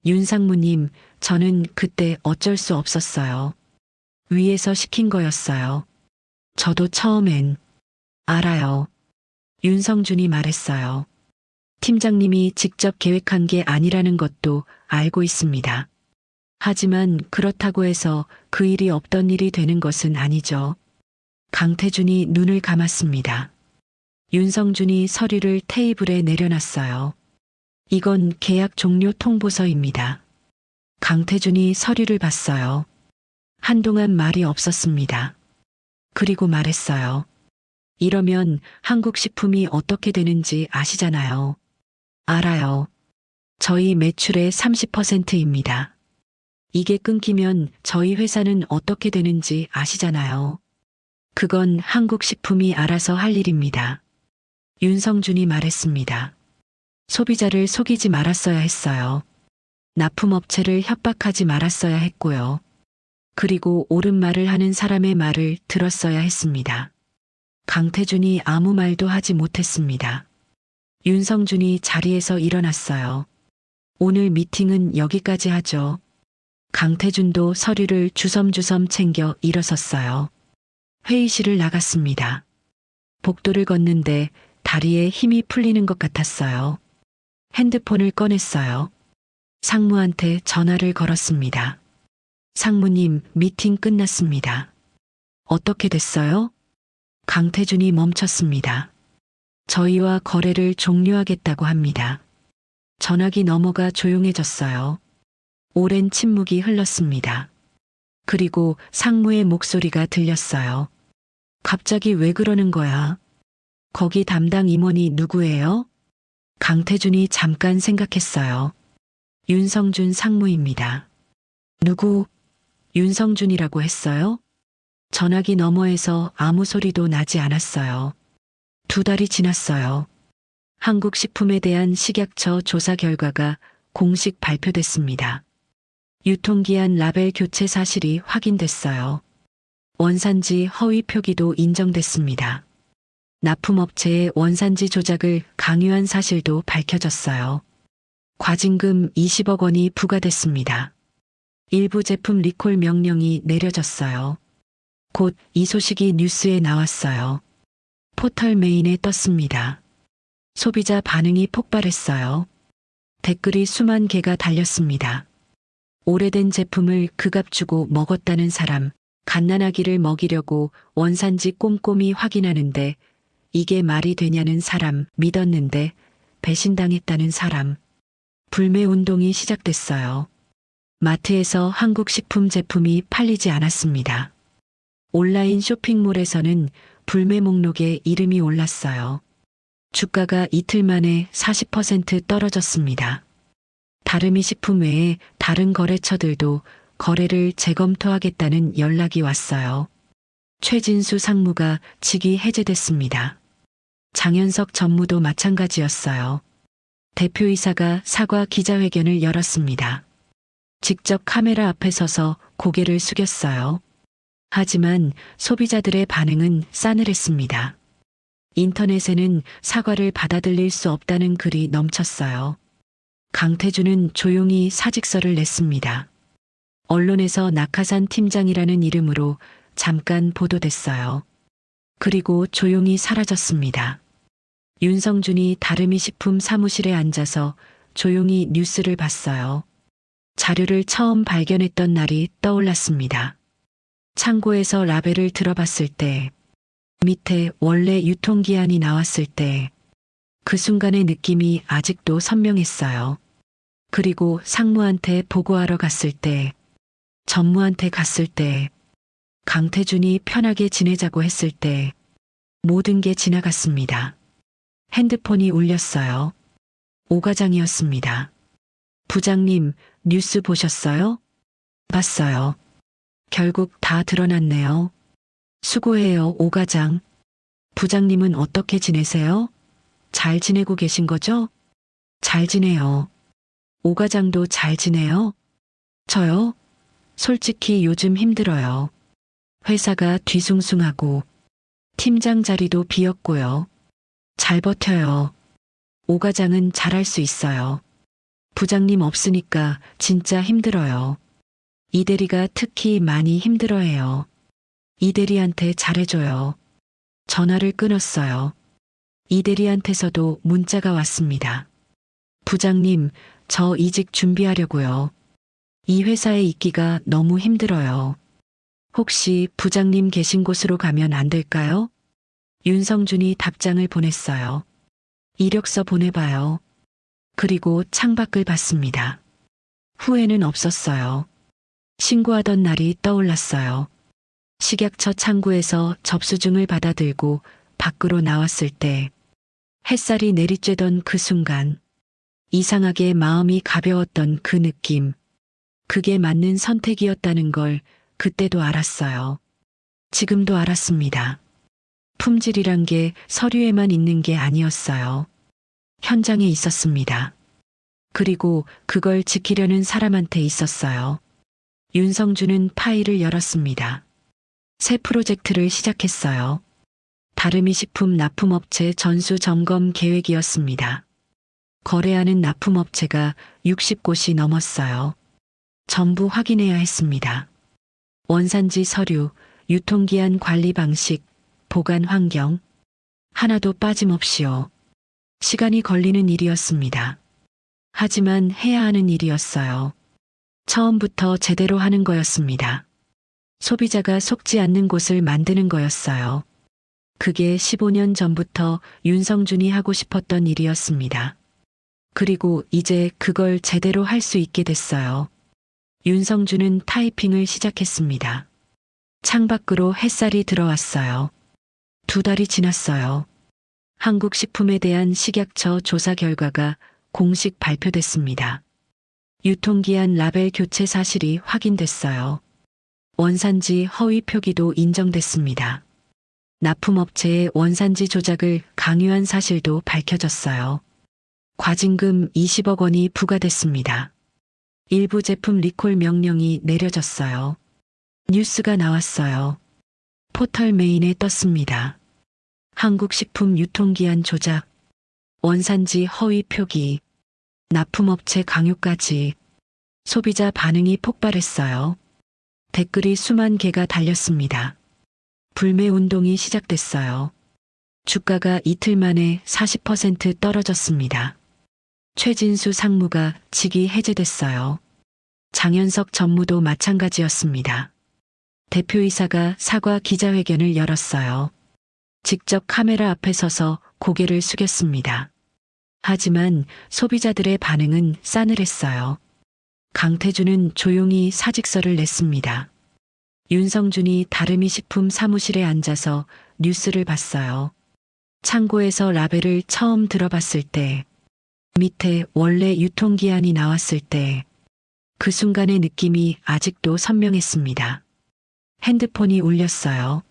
윤상무님, 저는 그때 어쩔 수 없었어요. 위에서 시킨 거였어요. 저도 처음엔... 알아요. 윤성준이 말했어요. 팀장님이 직접 계획한 게 아니라는 것도 알고 있습니다. 하지만 그렇다고 해서 그 일이 없던 일이 되는 것은 아니죠. 강태준이 눈을 감았습니다. 윤성준이 서류를 테이블에 내려놨어요. 이건 계약 종료 통보서입니다. 강태준이 서류를 봤어요. 한동안 말이 없었습니다. 그리고 말했어요. 이러면 한국식품이 어떻게 되는지 아시잖아요. 알아요. 저희 매출의 30%입니다. 이게 끊기면 저희 회사는 어떻게 되는지 아시잖아요. 그건 한국식품이 알아서 할 일입니다. 윤성준이 말했습니다. 소비자를 속이지 말았어야 했어요. 납품업체를 협박하지 말았어야 했고요. 그리고 옳은 말을 하는 사람의 말을 들었어야 했습니다. 강태준이 아무 말도 하지 못했습니다. 윤성준이 자리에서 일어났어요. 오늘 미팅은 여기까지 하죠. 강태준도 서류를 주섬주섬 챙겨 일어섰어요. 회의실을 나갔습니다. 복도를 걷는데 다리에 힘이 풀리는 것 같았어요. 핸드폰을 꺼냈어요. 상무한테 전화를 걸었습니다. 상무님, 미팅 끝났습니다. 어떻게 됐어요? 강태준이 멈췄습니다. 저희와 거래를 종료하겠다고 합니다. 전화기 너머가 조용해졌어요. 오랜 침묵이 흘렀습니다. 그리고 상무의 목소리가 들렸어요. 갑자기 왜 그러는 거야? 거기 담당 임원이 누구예요? 강태준이 잠깐 생각했어요. 윤성준 상무입니다. 누구? 윤성준이라고 했어요? 전화기 너머에서 아무 소리도 나지 않았어요. 2달이 지났어요. 한국식품에 대한 식약처 조사 결과가 공식 발표됐습니다. 유통기한 라벨 교체 사실이 확인됐어요. 원산지 허위 표기도 인정됐습니다. 납품업체의 원산지 조작을 강요한 사실도 밝혀졌어요. 과징금 20억 원이 부과됐습니다. 일부 제품 리콜 명령이 내려졌어요. 곧 이 소식이 뉴스에 나왔어요. 포털 메인에 떴습니다. 소비자 반응이 폭발했어요. 댓글이 수만 개가 달렸습니다. 오래된 제품을 그값 주고 먹었다는 사람, 갓난아기를 먹이려고 원산지 꼼꼼히 확인하는데 이게 말이 되냐는 사람, 믿었는데 배신당했다는 사람. 불매 운동이 시작됐어요. 마트에서 한국 식품 제품이 팔리지 않았습니다. 온라인 쇼핑몰에서는 불매 목록에 이름이 올랐어요. 주가가 이틀 만에 40% 떨어졌습니다. 다름이 식품 외에 다른 거래처들도 거래를 재검토하겠다는 연락이 왔어요. 최진수 상무가 직위 해제됐습니다. 장현석 전무도 마찬가지였어요. 대표이사가 사과 기자회견을 열었습니다. 직접 카메라 앞에 서서 고개를 숙였어요. 하지만 소비자들의 반응은 싸늘했습니다. 인터넷에는 사과를 받아들일 수 없다는 글이 넘쳤어요. 강태준은 조용히 사직서를 냈습니다. 언론에서 낙하산 팀장이라는 이름으로 잠깐 보도됐어요. 그리고 조용히 사라졌습니다. 윤성준이 다름이 식품 사무실에 앉아서 조용히 뉴스를 봤어요. 자료를 처음 발견했던 날이 떠올랐습니다. 창고에서 라벨을 들어봤을 때, 밑에 원래 유통기한이 나왔을 때, 그 순간의 느낌이 아직도 선명했어요. 그리고 상무한테 보고하러 갔을 때, 전무한테 갔을 때, 강태준이 편하게 지내자고 했을 때, 모든 게 지나갔습니다. 핸드폰이 울렸어요. 오 과장이었습니다. 부장님, 뉴스 보셨어요? 봤어요. 결국 다 드러났네요. 수고해요, 오 과장. 부장님은 어떻게 지내세요? 잘 지내고 계신 거죠? 잘 지내요. 오 과장도 잘 지내요? 저요? 솔직히 요즘 힘들어요. 회사가 뒤숭숭하고 팀장 자리도 비었고요. 잘 버텨요. 오 과장은 잘할 수 있어요. 부장님 없으니까 진짜 힘들어요. 이 대리가 특히 많이 힘들어해요. 이 대리한테 잘해줘요. 전화를 끊었어요. 이 대리한테서도 문자가 왔습니다. 부장님, 저 이직 준비하려고요. 이 회사에 있기가 너무 힘들어요. 혹시 부장님 계신 곳으로 가면 안 될까요? 윤성준이 답장을 보냈어요. 이력서 보내봐요. 그리고 창밖을 봤습니다. 후회는 없었어요. 신고하던 날이 떠올랐어요. 식약처 창구에서 접수증을 받아들고 밖으로 나왔을 때, 햇살이 내리쬐던 그 순간, 이상하게 마음이 가벼웠던 그 느낌, 그게 맞는 선택이었다는 걸 그때도 알았어요. 지금도 알았습니다. 품질이란 게 서류에만 있는 게 아니었어요. 현장에 있었습니다. 그리고 그걸 지키려는 사람한테 있었어요. 윤성준은 파일을 열었습니다. 새 프로젝트를 시작했어요. 다름이 식품 납품업체 전수 점검 계획이었습니다. 거래하는 납품업체가 60곳이 넘었어요. 전부 확인해야 했습니다. 원산지 서류, 유통기한 관리 방식, 보관 환경, 하나도 빠짐없이요. 시간이 걸리는 일이었습니다. 하지만 해야 하는 일이었어요. 처음부터 제대로 하는 거였습니다. 소비자가 속지 않는 곳을 만드는 거였어요. 그게 15년 전부터 윤성준이 하고 싶었던 일이었습니다. 그리고 이제 그걸 제대로 할 수 있게 됐어요. 윤성준은 타이핑을 시작했습니다. 창밖으로 햇살이 들어왔어요. 2달이 지났어요. 한국식품에 대한 식약처 조사 결과가 공식 발표됐습니다. 유통기한 라벨 교체 사실이 확인됐어요. 원산지 허위 표기도 인정됐습니다. 납품업체의 원산지 조작을 강요한 사실도 밝혀졌어요. 과징금 20억 원이 부과됐습니다. 일부 제품 리콜 명령이 내려졌어요. 뉴스가 나왔어요. 포털 메인에 떴습니다. 한국식품 유통기한 조작, 원산지 허위 표기, 납품업체 강요까지. 소비자 반응이 폭발했어요. 댓글이 수만 개가 달렸습니다. 불매 운동이 시작됐어요. 주가가 이틀 만에 40% 떨어졌습니다. 최진수 상무가 직위 해제됐어요. 장현석 전무도 마찬가지였습니다. 대표이사가 사과 기자회견을 열었어요. 직접 카메라 앞에 서서 고개를 숙였습니다. 하지만 소비자들의 반응은 싸늘했어요. 강태준은 조용히 사직서를 냈습니다. 윤성준이 다름이 식품 사무실에 앉아서 뉴스를 봤어요. 창고에서 라벨을 처음 들어봤을 때, 밑에 원래 유통기한이 나왔을 때, 그 순간의 느낌이 아직도 선명했습니다. 핸드폰이 울렸어요.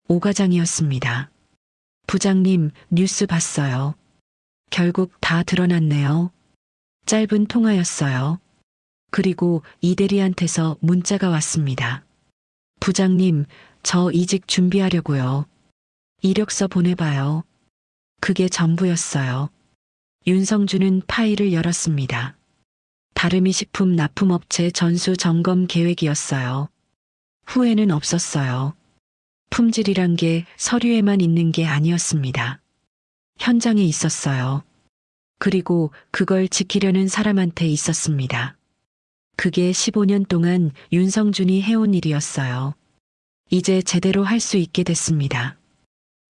오 과장이었습니다. 부장님, 뉴스 봤어요. 결국 다 드러났네요. 짧은 통화였어요. 그리고 이 대리한테서 문자가 왔습니다. 부장님, 저 이직 준비하려고요. 이력서 보내봐요. 그게 전부였어요. 윤성준은 파일을 열었습니다. 다름이 식품 납품업체 전수 점검 계획이었어요. 후회는 없었어요. 품질이란 게 서류에만 있는 게 아니었습니다. 현장에 있었어요. 그리고 그걸 지키려는 사람한테 있었습니다. 그게 15년 동안 윤성준이 해온 일이었어요. 이제 제대로 할 수 있게 됐습니다.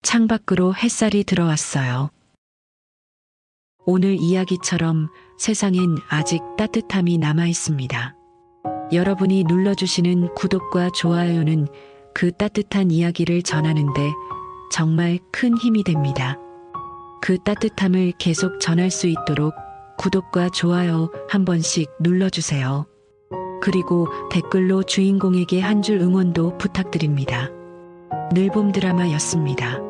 창밖으로 햇살이 들어왔어요. 오늘 이야기처럼 세상엔 아직 따뜻함이 남아 있습니다. 여러분이 눌러주시는 구독과 좋아요는 그 따뜻한 이야기를 전하는데 정말 큰 힘이 됩니다. 그 따뜻함을 계속 전할 수 있도록 구독과 좋아요 한 번씩 눌러주세요. 그리고 댓글로 주인공에게 한 줄 응원도 부탁드립니다. 늘봄 드라마였습니다.